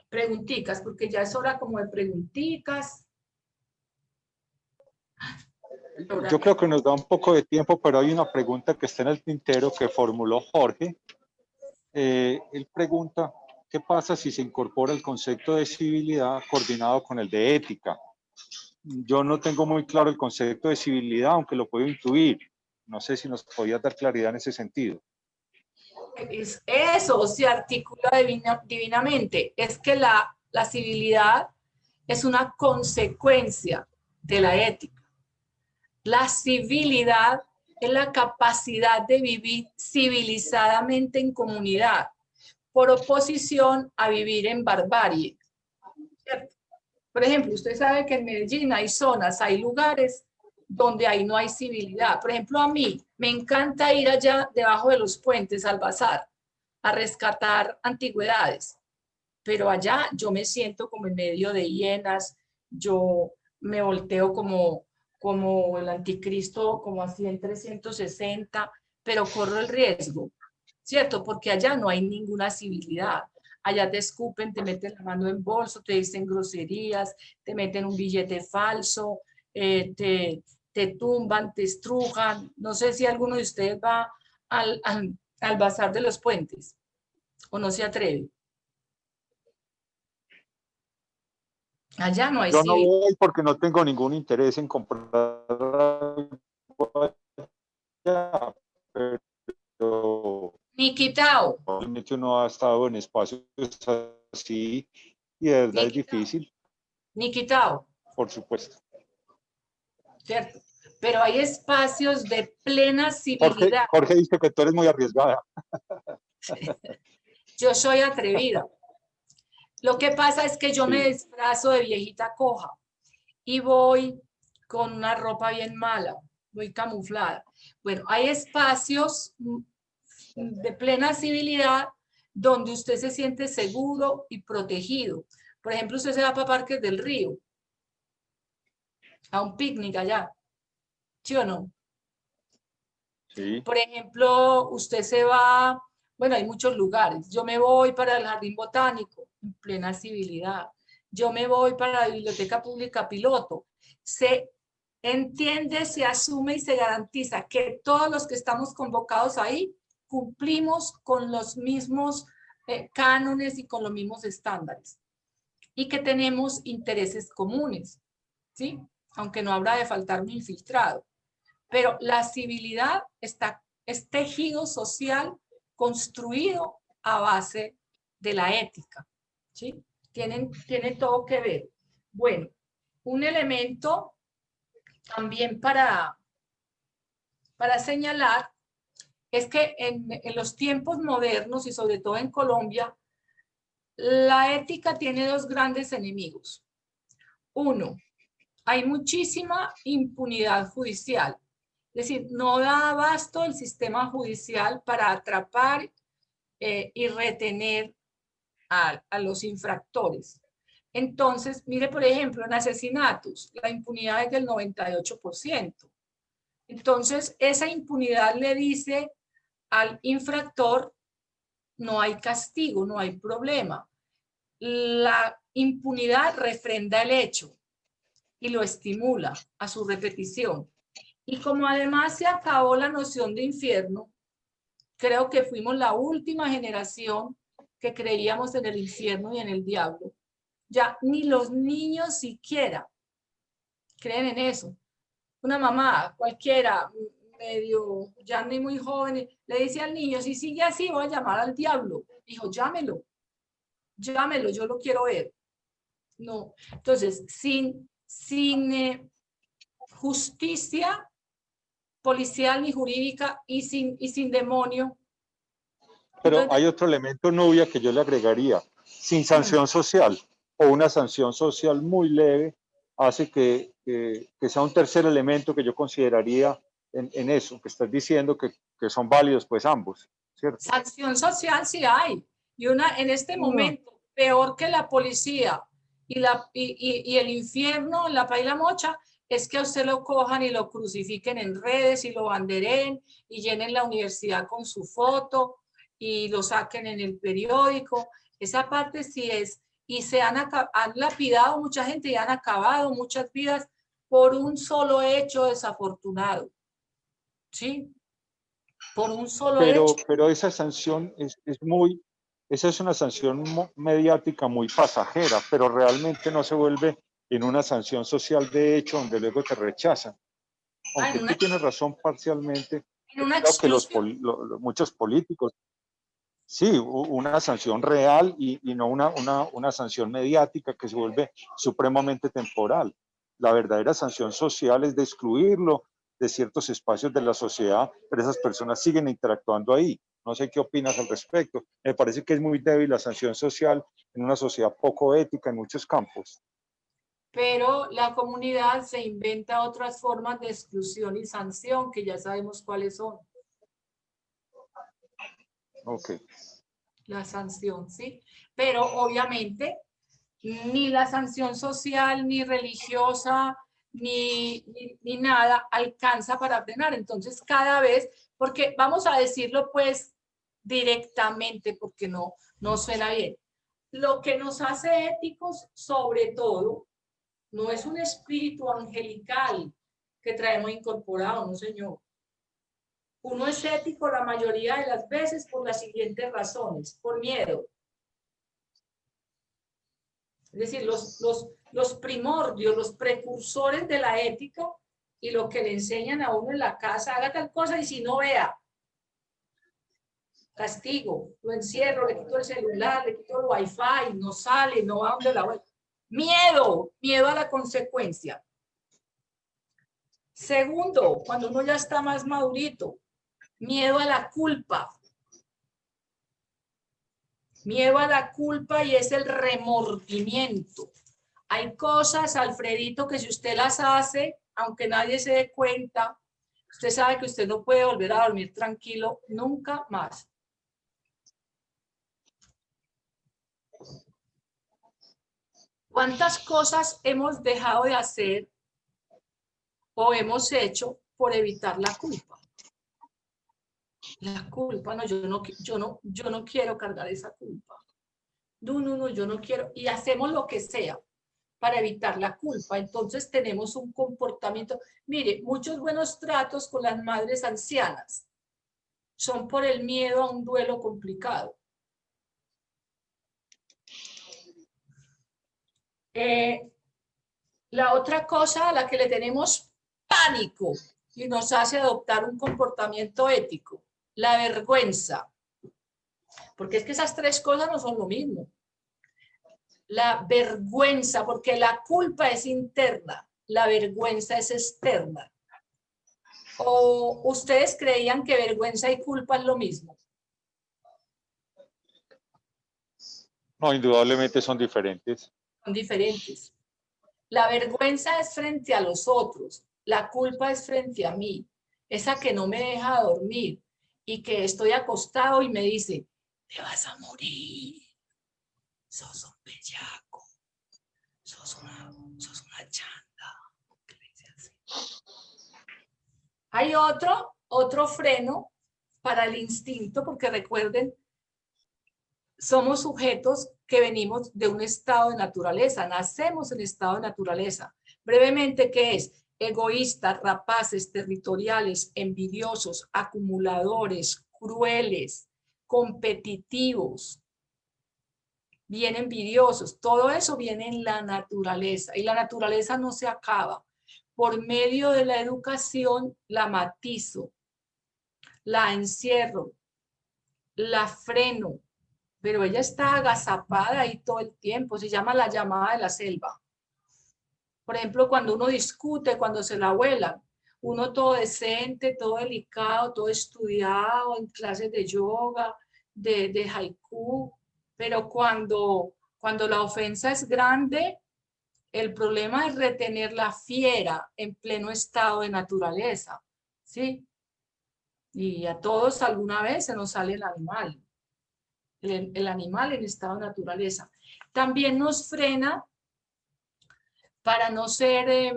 S2: preguntitas, porque ya es hora como de preguntitas.
S1: Yo creo que nos da un poco de tiempo, pero hay una pregunta que está en el tintero que formuló Jorge. Él pregunta, ¿qué pasa si se incorpora el concepto de civilidad coordinado con el de ética? Yo no tengo muy claro el concepto de civilidad, aunque lo puedo intuir. No sé si nos podía dar claridad en ese sentido.
S2: Eso se articula divinamente. Es que la civilidad es una consecuencia de la ética. La civilidad es la capacidad de vivir civilizadamente en comunidad, por oposición a vivir en barbarie, ¿cierto? Por ejemplo, usted sabe que en Medellín hay zonas, hay lugares donde ahí no hay civilidad. Por ejemplo, a mí me encanta ir allá debajo de los puentes al bazar a rescatar antigüedades, pero allá yo me siento como en medio de hienas, yo me volteo como el anticristo, como así en 360, pero corro el riesgo, ¿cierto? Porque allá no hay ninguna civilidad. Allá te escupen, te meten la mano en bolso, te dicen groserías, te meten un billete falso, te tumban, te estrujan. No sé si alguno de ustedes va al bazar de los puentes o no se atreve. Allá no hay
S1: Yo no
S2: civilidad.
S1: voy porque no tengo ningún interés en comprar algo allá, pero
S2: Ni quitado,
S1: obviamente uno ha estado en espacios así y de verdad
S2: ni
S1: es
S2: quitado,
S1: difícil,
S2: ni quitado,
S1: por supuesto.
S2: ¿cierto? Pero hay espacios de plena civilidad.
S1: Jorge dice que tú eres muy arriesgada.
S2: Yo soy atrevida. Lo que pasa es que yo me
S1: Sí.
S2: disfrazo de viejita coja y voy con una ropa bien mala, muy camuflada. Bueno, hay espacios de plena civilidad donde usted se siente seguro y protegido. Por ejemplo, usted se va para Parques del Río, a un picnic allá, ¿sí o no?
S1: Sí.
S2: Por ejemplo, usted se va, bueno, hay muchos lugares. Yo me voy para el Jardín Botánico en plena civilidad. Yo me voy para la Biblioteca Pública Piloto. Se entiende, se asume y se garantiza que todos los que estamos convocados ahí cumplimos con los mismos cánones y con los mismos estándares y que tenemos intereses comunes, ¿sí? Aunque no habrá de faltar un infiltrado. Pero la civilidad es tejido social construido a base de la ética, ¿sí? Tiene todo que ver. Bueno, un elemento también para señalar es que en los tiempos modernos y sobre todo en Colombia, la ética tiene dos grandes enemigos. Uno, hay muchísima impunidad judicial. Es decir, no da abasto el sistema judicial para atrapar y retener a los infractores. Entonces, mire, por ejemplo, en asesinatos, la impunidad es del 98%. Entonces, esa impunidad le dice al infractor, no hay castigo, no hay problema. La impunidad refrenda el hecho y lo estimula a su repetición. Y como además se acabó la noción de infierno, creo que fuimos la última generación que creíamos en el infierno y en el diablo. Ya ni los niños siquiera creen en eso. Una mamá cualquiera, medio, ya ni muy joven, le dice al niño, si sigue así, voy a llamar al diablo. Dijo, llámelo, yo lo quiero ver. No, entonces, sin justicia policial ni jurídica y sin demonio.
S1: Pero
S2: Entonces,
S1: hay otro elemento, Nubia, que yo le agregaría. Sin sanción social o una sanción social muy leve hace que sea un tercer elemento que yo consideraría en eso, que estás diciendo que son válidos pues ambos, ¿cierto?
S2: sanción social sí hay. Y una en este
S1: No.
S2: momento, peor que la policía y el infierno en la paila mocha, es que a usted lo cojan y lo crucifiquen en redes y lo banderen y llenen la universidad con su foto y lo saquen en el periódico. Esa parte sí es. Y han lapidado mucha gente y han acabado muchas vidas por un solo hecho desafortunado. ¿Sí? Por un solo hecho.
S1: Pero esa sanción esa es una sanción mediática muy pasajera, pero realmente no se vuelve en una sanción social de hecho donde luego te rechazan. Aunque tú tienes razón parcialmente,
S2: en una
S1: creo que
S2: exclusión.
S1: muchos políticos Sí, una sanción real y no una sanción mediática que se vuelve supremamente temporal. La verdadera sanción social es de excluirlo de ciertos espacios de la sociedad, pero esas personas siguen interactuando ahí. No sé qué opinas al respecto. Me parece que es muy débil la sanción social en una sociedad poco ética en muchos campos.
S2: Pero la comunidad se inventa otras formas de exclusión y sanción que ya sabemos cuáles son.
S1: Ok.
S2: La sanción, ¿sí? Pero obviamente ni la sanción social, ni religiosa, ni nada alcanza para frenar. Entonces, cada vez, porque vamos a decirlo pues directamente, porque no suena bien. Lo que nos hace éticos, sobre todo, no es un espíritu angelical que traemos incorporado, no señor. Uno es ético la mayoría de las veces por las siguientes razones: por miedo. Es decir, los primordios, los precursores de la ética y lo que le enseñan a uno en la casa: haga tal cosa y si no, vea, castigo, lo encierro, le quito el celular, le quito el wifi, no sale, no va donde la vuelta. Miedo a la consecuencia. Segundo, cuando uno ya está más madurito, miedo a la culpa. Miedo a la culpa y es el remordimiento. Hay cosas, Alfredito, que si usted las hace, aunque nadie se dé cuenta, usted sabe que usted no puede volver a dormir tranquilo nunca más. ¿Cuántas cosas hemos dejado de hacer o hemos hecho por evitar la culpa? La culpa, no, yo no quiero cargar esa culpa. No, yo no quiero. Y hacemos lo que sea para evitar la culpa. Entonces tenemos un comportamiento. Mire, muchos buenos tratos con las madres ancianas son por el miedo a un duelo complicado. La otra cosa a la que le tenemos pánico y nos hace adoptar un comportamiento ético: la vergüenza. Porque es que esas tres cosas no son lo mismo. La vergüenza, porque la culpa es interna, la vergüenza es externa. ¿O ustedes creían que vergüenza y culpa es lo mismo?
S1: No, indudablemente son diferentes.
S2: Son diferentes. La vergüenza es frente a los otros, la culpa es frente a mí, esa que no me deja dormir y que estoy acostado y me dice: te vas a morir, sos un bellaco, sos una chanda. Hay otro freno para el instinto, porque recuerden, somos sujetos que venimos de un estado de naturaleza, nacemos en estado de naturaleza. Brevemente, ¿qué es? Egoístas, rapaces, territoriales, envidiosos, acumuladores, crueles, competitivos, bien envidiosos. Todo eso viene en la naturaleza y la naturaleza no se acaba. Por medio de la educación la matizo, la encierro, la freno, pero ella está agazapada ahí todo el tiempo. Se llama la llamada de la selva. Por ejemplo, cuando uno discute, cuando se la vuelan, uno todo decente, todo delicado, todo estudiado, en clases de yoga, de haiku, pero cuando la ofensa es grande, el problema es retener la fiera en pleno estado de naturaleza, ¿sí? Y a todos alguna vez se nos sale el animal. El animal en estado de naturaleza. También nos frena para no ser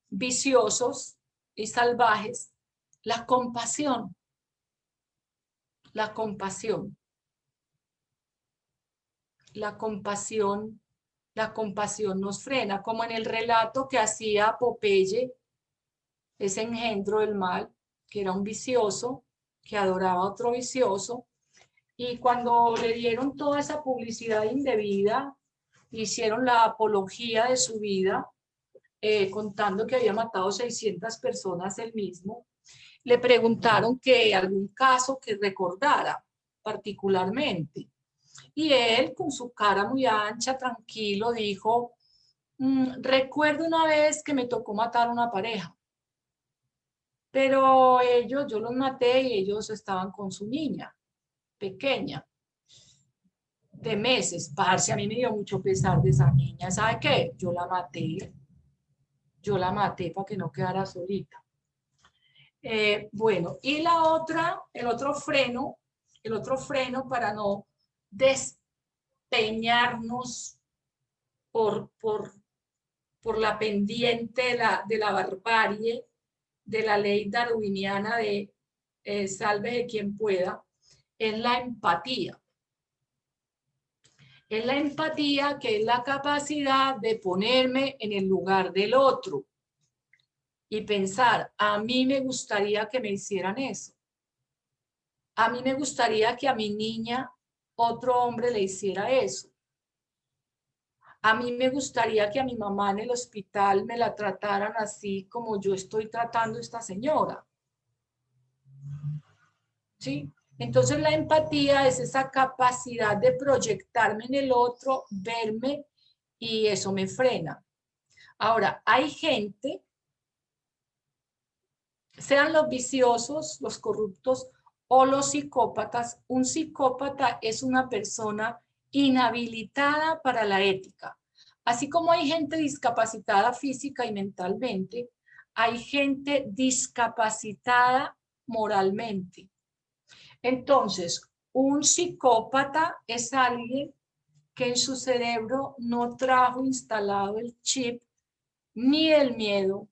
S2: viciosos y salvajes la compasión. La compasión. La compasión nos frena, como en el relato que hacía Popeye, ese engendro del mal, que era un vicioso, que adoraba a otro vicioso, y cuando le dieron toda esa publicidad indebida, hicieron la apología de su vida, contando que había matado 600 personas él mismo, le preguntaron que algún caso que recordara, particularmente. Y él, con su cara muy ancha, tranquilo, dijo, recuerdo una vez que me tocó matar a una pareja, pero yo los maté y ellos estaban con su niña pequeña de meses. Parce, a mí me dio mucho pesar de esa niña. ¿Sabe qué? Yo la maté para que no quedara solita. Bueno, y la otra, el otro freno para no despeñarnos por la pendiente de la barbarie, de la ley darwiniana de sálvese quien pueda, es la empatía. Es la empatía, que es la capacidad de ponerme en el lugar del otro y pensar, a mí me gustaría que me hicieran eso. A mí me gustaría que a mi niña otro hombre le hiciera eso. A mí me gustaría que a mi mamá en el hospital me la trataran así como yo estoy tratando a esta señora. ¿Sí? Entonces la empatía es esa capacidad de proyectarme en el otro, verme, y eso me frena. Ahora, hay gente, sean los viciosos, los corruptos o los psicópatas. Un psicópata es una persona inhabilitada para la ética. Así como hay gente discapacitada física y mentalmente, hay gente discapacitada moralmente. Entonces, un psicópata es alguien que en su cerebro no trajo instalado el chip ni del miedo,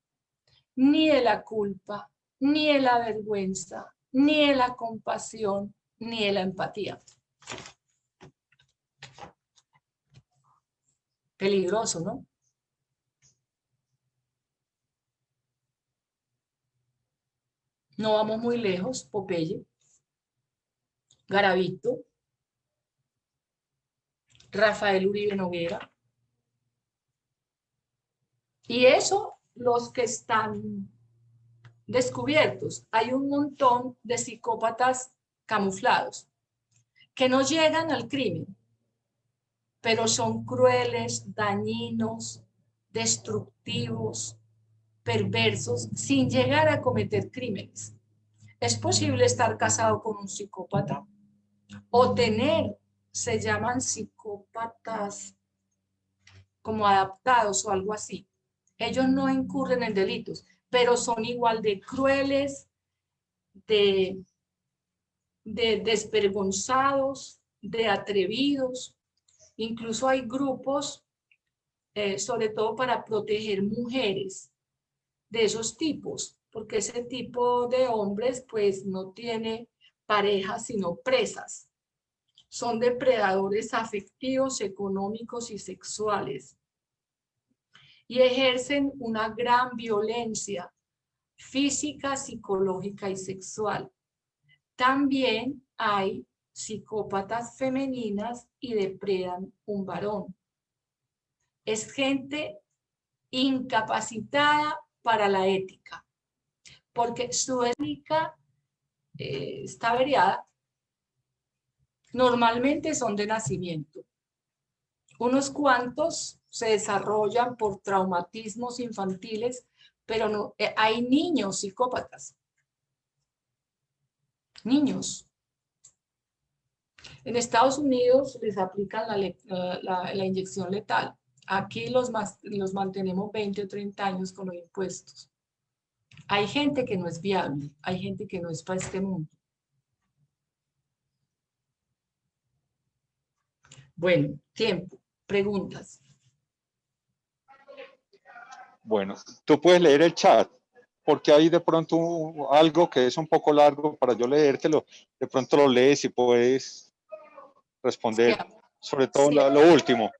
S2: ni de la culpa, ni de la vergüenza, ni de la compasión, ni de la empatía. Peligroso, ¿no? No vamos muy lejos, Popeye, Garavito, Rafael Uribe Noguera. Y eso, los que están descubiertos. Hay un montón de psicópatas camuflados que no llegan al crimen, pero son crueles, dañinos, destructivos, perversos, sin llegar a cometer crímenes. Es posible estar casado con un psicópata o tener, se llaman psicópatas como adaptados o algo así. Ellos no incurren en delitos, pero son igual de crueles, de desvergonzados, de atrevidos. Incluso hay grupos, sobre todo para proteger mujeres de esos tipos, porque ese tipo de hombres pues no tiene parejas sino presas. Son depredadores afectivos, económicos y sexuales. Y ejercen una gran violencia física, psicológica y sexual. También hay psicópatas femeninas y depredan un varón. Es gente incapacitada para la ética, porque su ética está averiada. Normalmente son de nacimiento. Unos cuantos se desarrollan por traumatismos infantiles, pero no, hay niños psicópatas. Niños. En Estados Unidos les aplican la inyección letal. Aquí los mantenemos 20 o 30 años con los impuestos. Hay gente que no es viable, hay gente que no es para este mundo. Bueno, tiempo, preguntas.
S1: Bueno, tú puedes leer el chat, porque hay de pronto algo que es un poco largo para yo leértelo. De pronto lo lees y puedes responder,
S2: Sí.
S1: sobre todo
S2: Sí.
S1: lo último.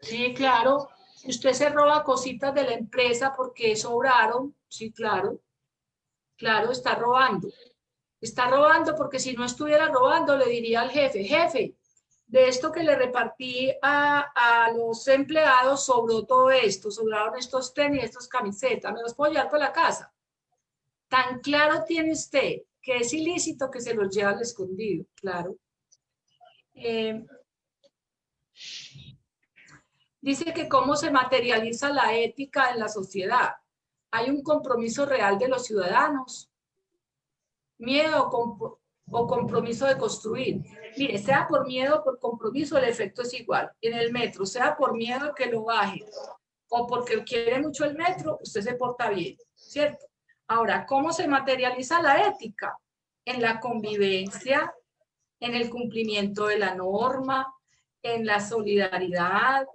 S2: Sí, claro. Usted se roba cositas de la empresa porque sobraron. Sí, claro. Claro, está robando. Está robando porque si no estuviera robando le diría al jefe, jefe, de esto que le repartí a los empleados, sobró todo esto, sobraron estos tenis, estas camisetas, me los puedo llevar para la casa. Tan claro tiene usted que es ilícito que se los lleve al escondido, claro. Dice que cómo se materializa la ética en la sociedad. Hay un compromiso real de los ciudadanos, miedo o compromiso de construir. Mire, sea por miedo o por compromiso, el efecto es igual. En el metro, sea por miedo que lo baje o porque quiere mucho el metro, usted se porta bien, ¿cierto? Ahora, ¿cómo se materializa la ética? En la convivencia, en el cumplimiento de la norma, en la solidaridad,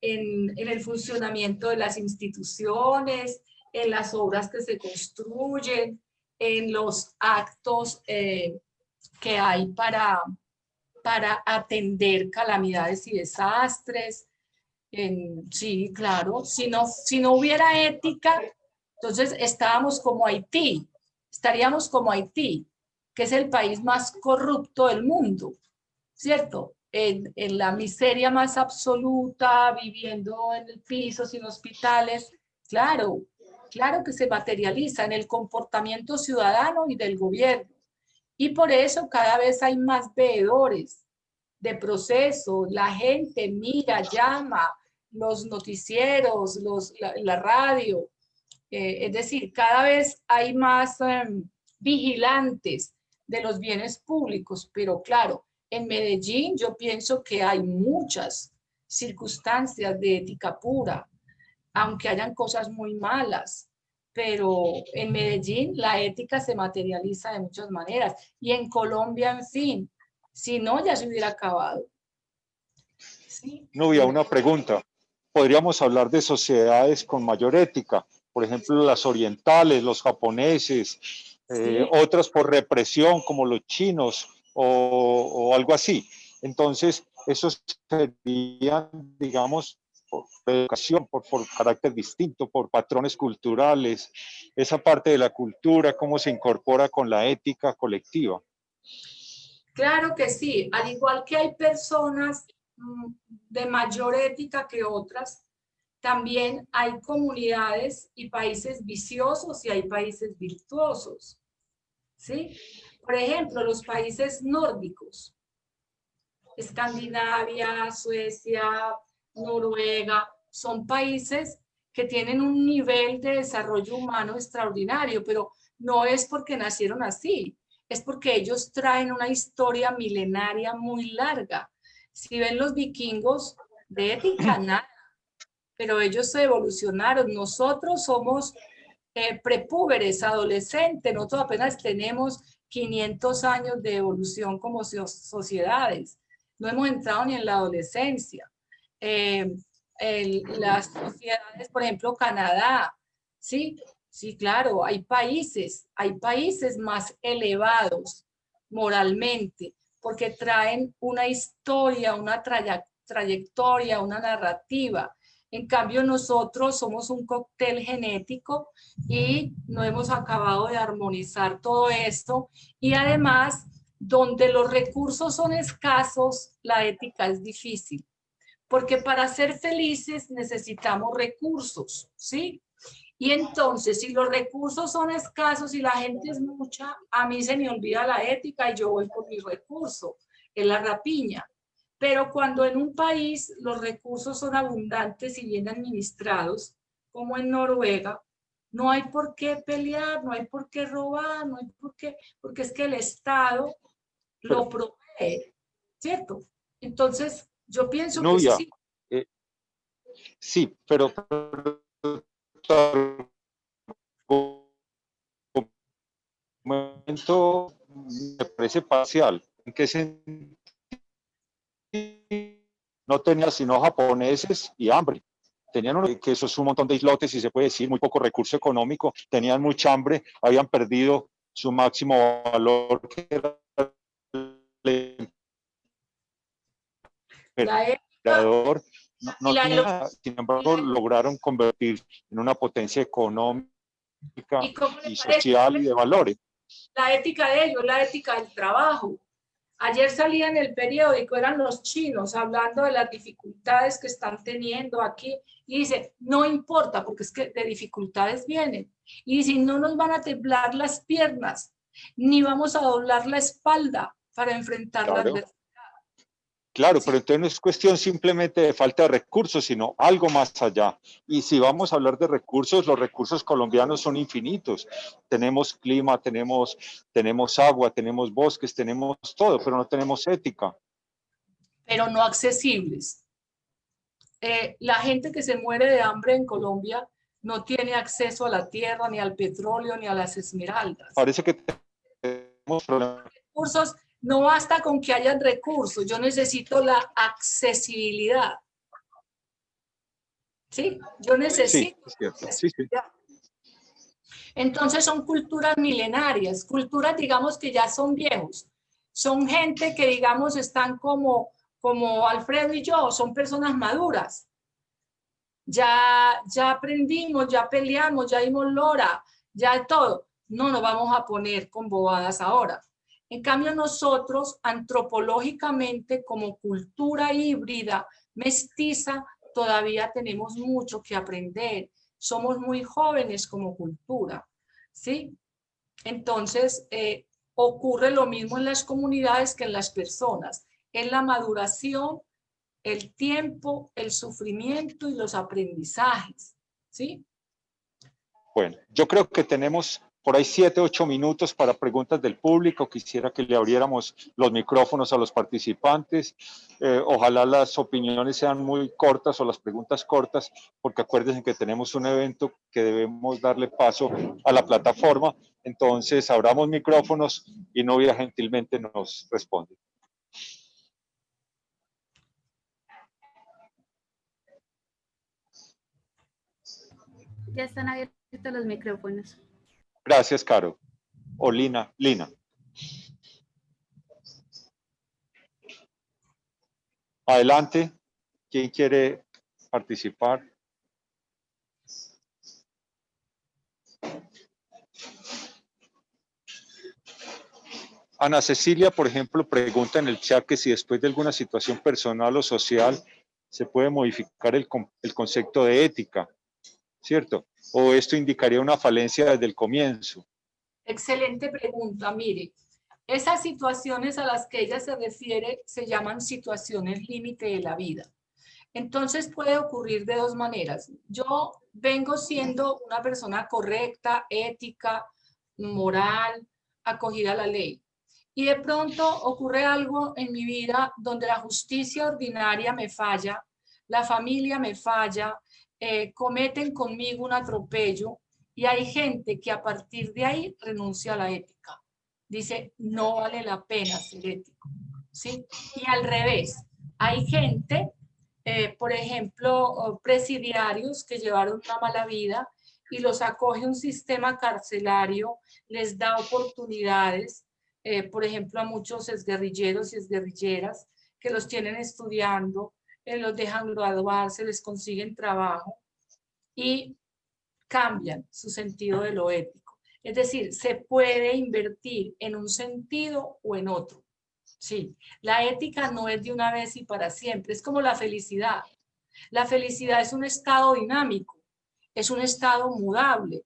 S2: en el funcionamiento de las instituciones, en las obras que se construyen, en los actos que hay para atender calamidades y desastres. Sí, claro, si no hubiera ética, entonces estaríamos como Haití, que es el país más corrupto del mundo, ¿cierto? En la miseria más absoluta, viviendo en el piso, sin hospitales. Claro, claro que se materializa en el comportamiento ciudadano y del gobierno. Y por eso cada vez hay más veedores de proceso. La gente mira, llama, los noticieros, la radio. Es decir, cada vez hay más vigilantes de los bienes públicos, pero claro, en Medellín yo pienso que hay muchas circunstancias de ética pura, aunque hayan cosas muy malas, pero en Medellín la ética se materializa de muchas maneras y en Colombia, en fin, si no ya se hubiera acabado.
S1: ¿Sí? Nubia, una pregunta. ¿Podríamos hablar de sociedades con mayor ética? Por ejemplo, las orientales, los japoneses, ¿sí? Otras por represión como los chinos o algo así. Entonces, esos serían, digamos, por educación, por carácter distinto, por patrones culturales, esa parte de la cultura, cómo se incorpora con la ética colectiva.
S2: Claro que sí, al igual que hay personas de mayor ética que otras, también hay comunidades y países viciosos y hay países virtuosos, ¿sí? Por ejemplo, los países nórdicos, Escandinavia, Suecia, Noruega, son países que tienen un nivel de desarrollo humano extraordinario, pero no es porque nacieron así, es porque ellos traen una historia milenaria muy larga. Si ven los vikingos, de ética nada, pero ellos se evolucionaron. Nosotros somos prepúberes, adolescentes, nosotros apenas tenemos 500 años de evolución como sociedades. No hemos entrado ni en la adolescencia. Las sociedades, por ejemplo, Canadá, ¿sí? Sí, claro, hay países más elevados moralmente, porque traen una historia, una trayectoria, una narrativa. En cambio, nosotros somos un cóctel genético y no hemos acabado de armonizar todo esto. Y además, donde los recursos son escasos, la ética es difícil. Porque para ser felices necesitamos recursos, ¿sí? Y entonces, si los recursos son escasos y la gente es mucha, a mí se me olvida la ética y yo voy por mi recurso, es la rapiña. Pero cuando en un país los recursos son abundantes y bien administrados, como en Noruega, no hay por qué pelear, no hay por qué robar, no hay por qué, porque es que el Estado lo provee, ¿cierto? Entonces, yo pienso
S1: Nubia,
S2: que sí.
S1: Sí, pero momento me parece parcial. ¿En qué sentido? No tenía sino japoneses y hambre. Tenían que eso es un montón de islotes y se puede decir muy poco recurso económico, tenían mucha hambre, habían perdido su máximo valor que era el emperador. No tenía nada, sin embargo lograron convertir en una potencia económica y social y de valores.
S2: La ética de ellos, la ética del trabajo. Ayer salía en el periódico, eran los chinos hablando de las dificultades que están teniendo aquí y dice, no importa, porque es que de dificultades vienen. Y dice, no nos van a temblar las piernas, ni vamos a doblar la espalda para enfrentar la
S1: Claro.
S2: adversidad.
S1: Claro,
S2: Sí.
S1: pero entonces no es cuestión simplemente de falta de recursos, sino algo más allá. Y si vamos a hablar de recursos, los recursos colombianos son infinitos. Tenemos clima, tenemos agua, tenemos bosques, tenemos todo, pero no tenemos ética.
S2: Pero no accesibles. La gente que se muere de hambre en Colombia no tiene acceso a la tierra, ni al petróleo, ni a las esmeraldas.
S1: Parece que tenemos problemas.
S2: Recursos, no basta con que hayan recursos, yo necesito la accesibilidad. ¿Sí? Yo necesito.
S1: Sí, es cierto. Sí, sí.
S2: Entonces son culturas milenarias, culturas digamos que ya son viejos, son gente que digamos están como Alfredo y yo, son personas maduras. Ya aprendimos, ya peleamos, ya dimos lora, ya todo. No nos vamos a poner con bobadas ahora. En cambio nosotros antropológicamente como cultura híbrida, mestiza, todavía tenemos mucho que aprender. Somos muy jóvenes como cultura, ¿sí? Entonces, ocurre lo mismo en las comunidades que en las personas. Es la maduración, el tiempo, el sufrimiento y los aprendizajes, ¿sí?
S1: Bueno, yo creo que tenemos por ahí 7, 8 minutos para preguntas del público. Quisiera que le abriéramos los micrófonos a los participantes. Ojalá las opiniones sean muy cortas o las preguntas cortas, porque acuérdense que tenemos un evento que debemos darle paso a la plataforma. Entonces, abramos micrófonos y Novia gentilmente nos responde.
S3: Ya están abiertos los micrófonos.
S1: Gracias, Caro. O Lina. Adelante. ¿Quién quiere participar? Ana Cecilia, por ejemplo, pregunta en el chat que si después de alguna situación personal o social se puede modificar el concepto de ética, ¿cierto? O esto indicaría una falencia desde el comienzo.
S2: Excelente pregunta, mire. Esas situaciones a las que ella se refiere se llaman situaciones límite de la vida. Entonces puede ocurrir de dos maneras. Yo vengo siendo una persona correcta, ética, moral, acogida a la ley. Y de pronto ocurre algo en mi vida donde la justicia ordinaria me falla, la familia me falla, cometen conmigo un atropello y hay gente que a partir de ahí renuncia a la ética. Dice, no vale la pena ser ético, ¿sí? Y al revés, hay gente, por ejemplo, presidiarios que llevaron una mala vida y los acoge un sistema carcelario, les da oportunidades, por ejemplo, a muchos exguerrilleros y exguerrilleras que los tienen estudiando, los dejan graduarse, les consiguen trabajo y cambian su sentido de lo ético. Es decir, se puede invertir en un sentido o en otro. Sí, la ética no es de una vez y para siempre, es como la felicidad. La felicidad es un estado dinámico, es un estado mudable.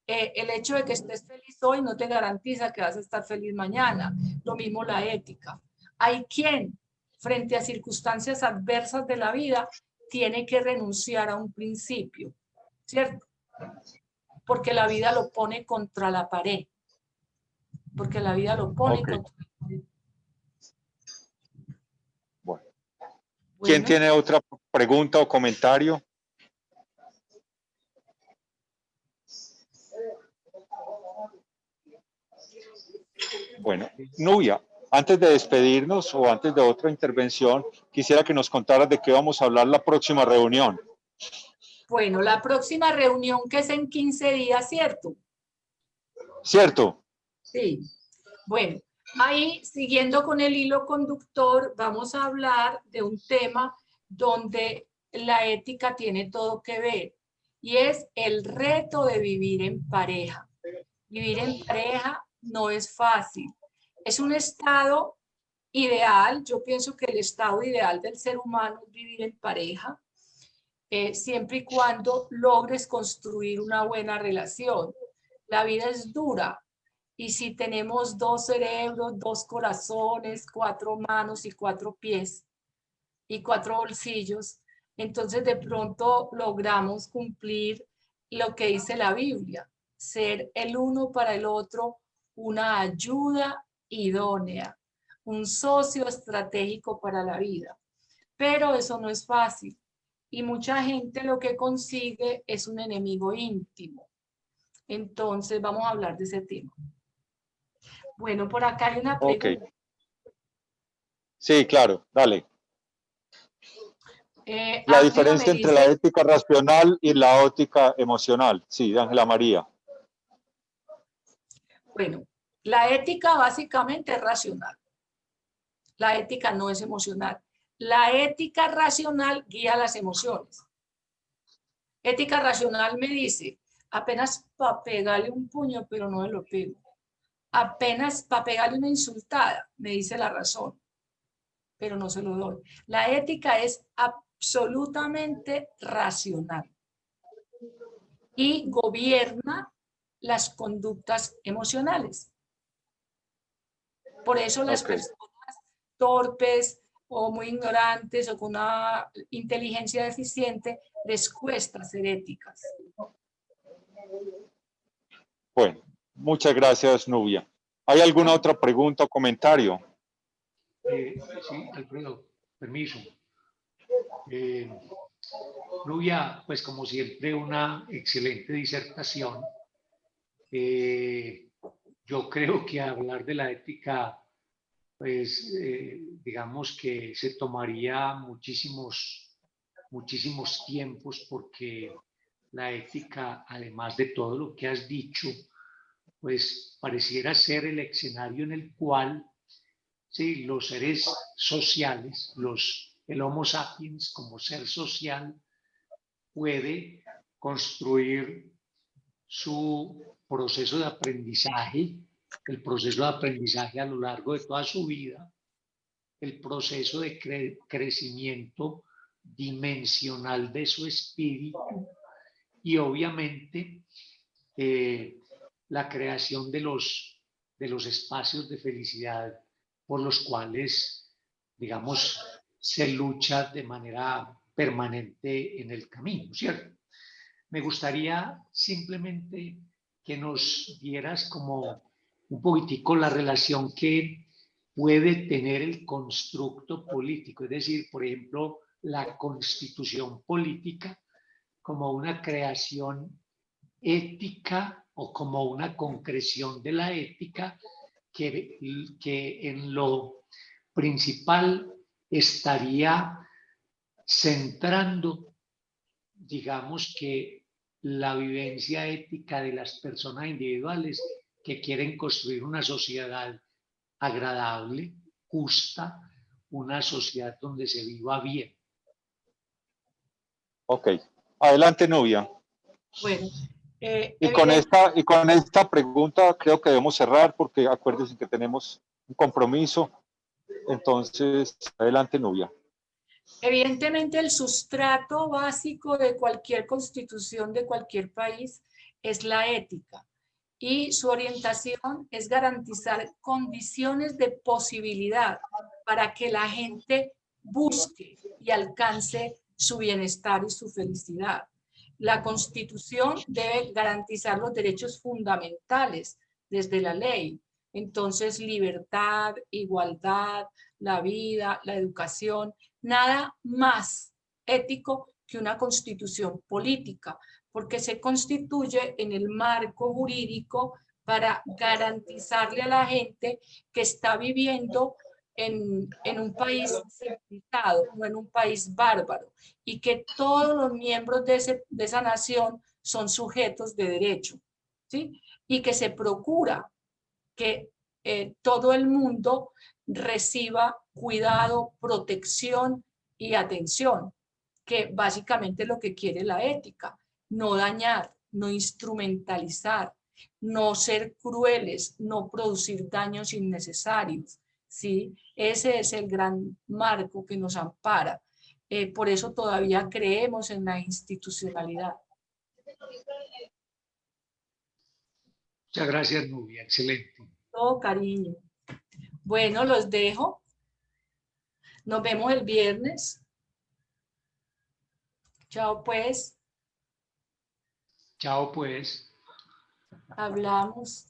S2: El hecho de que estés feliz hoy no te garantiza que vas a estar feliz mañana. Lo mismo la ética. Hay quien, frente a circunstancias adversas de la vida, tiene que renunciar a un principio, ¿cierto? Porque la vida lo pone contra la pared. Porque la vida lo pone contra la pared.
S1: Bueno. ¿Quién tiene otra pregunta o comentario? Bueno, Nubia, antes de despedirnos o antes de otra intervención, quisiera que nos contaras de qué vamos a hablar la próxima reunión.
S2: Bueno, la próxima reunión que es en 15 días, ¿cierto?
S1: ¿Cierto?
S2: Sí. Bueno, ahí siguiendo con el hilo conductor, vamos a hablar de un tema donde la ética tiene todo que ver y es el reto de vivir en pareja. Vivir en pareja no es fácil. Es un estado ideal, yo pienso que el estado ideal del ser humano es vivir en pareja, siempre y cuando logres construir una buena relación. La vida es dura y si tenemos 2 cerebros, 2 corazones, 4 manos y 4 pies y 4 bolsillos, entonces de pronto logramos cumplir lo que dice la Biblia, ser el uno para el otro una ayuda idónea, un socio estratégico para la vida. Pero eso no es fácil y mucha gente lo que consigue es un enemigo íntimo. Entonces vamos a hablar de ese tema. Bueno, por acá hay una pregunta.
S1: Ok. Sí, claro, dale. La
S2: Ángela
S1: diferencia
S2: me
S1: entre la
S2: dice,
S1: ética racional y la ética emocional. Sí, Ángela María.
S2: bueno, la ética básicamente es racional. La ética no es emocional. La ética racional guía las emociones. Ética racional me dice, apenas para pegarle un puño, pero no me lo pego. Apenas para pegarle una insultada, me dice la razón, pero no se lo doy. La ética es absolutamente racional y gobierna las conductas emocionales. Por eso las personas torpes o muy ignorantes o con una inteligencia deficiente les cuesta ser éticas.
S1: Bueno, muchas gracias, Nubia. ¿Hay alguna otra pregunta o comentario?
S4: Sí, Alfredo, permiso. Nubia, pues como siempre, una excelente disertación. Yo creo que hablar de la ética, pues digamos que se tomaría muchísimos tiempos porque la ética, además de todo lo que has dicho, pues pareciera ser el escenario en el cual sí, los seres sociales, el Homo sapiens como ser social, puede construir su proceso de aprendizaje, el proceso de aprendizaje a lo largo de toda su vida, el proceso de crecimiento dimensional de su espíritu y obviamente la creación de los espacios de felicidad por los cuales, digamos, se lucha de manera permanente en el camino, ¿cierto? Me gustaría simplemente que nos dieras como un poquitico la relación que puede tener el constructo político, es decir, por ejemplo, la constitución política como una creación ética o como una concreción de la ética que en lo principal estaría centrando, digamos que la vivencia ética de las personas individuales que quieren construir una sociedad agradable, justa, una sociedad donde se viva bien.
S1: Ok. Adelante, Nubia.
S2: Bueno,
S1: Y con esta pregunta creo que debemos cerrar porque acuérdense que tenemos un compromiso. Entonces, adelante, Nubia.
S2: evidentemente el sustrato básico de cualquier constitución de cualquier país es la ética y su orientación es garantizar condiciones de posibilidad para que la gente busque y alcance su bienestar y su felicidad. La Constitución debe garantizar los derechos fundamentales desde la ley. Entonces, libertad, igualdad, la vida, la educación, nada más ético que una constitución política, porque se constituye en el marco jurídico para garantizarle a la gente que está viviendo en un país civilizado, no en un país bárbaro, y que todos los miembros de esa nación son sujetos de derecho, ¿sí? Y que se procura que todo el mundo reciba cuidado, protección y atención, que básicamente es lo que quiere la ética, no dañar, no instrumentalizar, no ser crueles, no producir daños innecesarios. ¿sí? Ese es el gran marco que nos ampara. Por eso todavía creemos en la institucionalidad.
S4: Muchas gracias, Nubia. Excelente.
S2: Todo cariño. Bueno, los dejo. Nos vemos el viernes. Chao, pues.
S4: Chao, pues.
S2: Hablamos.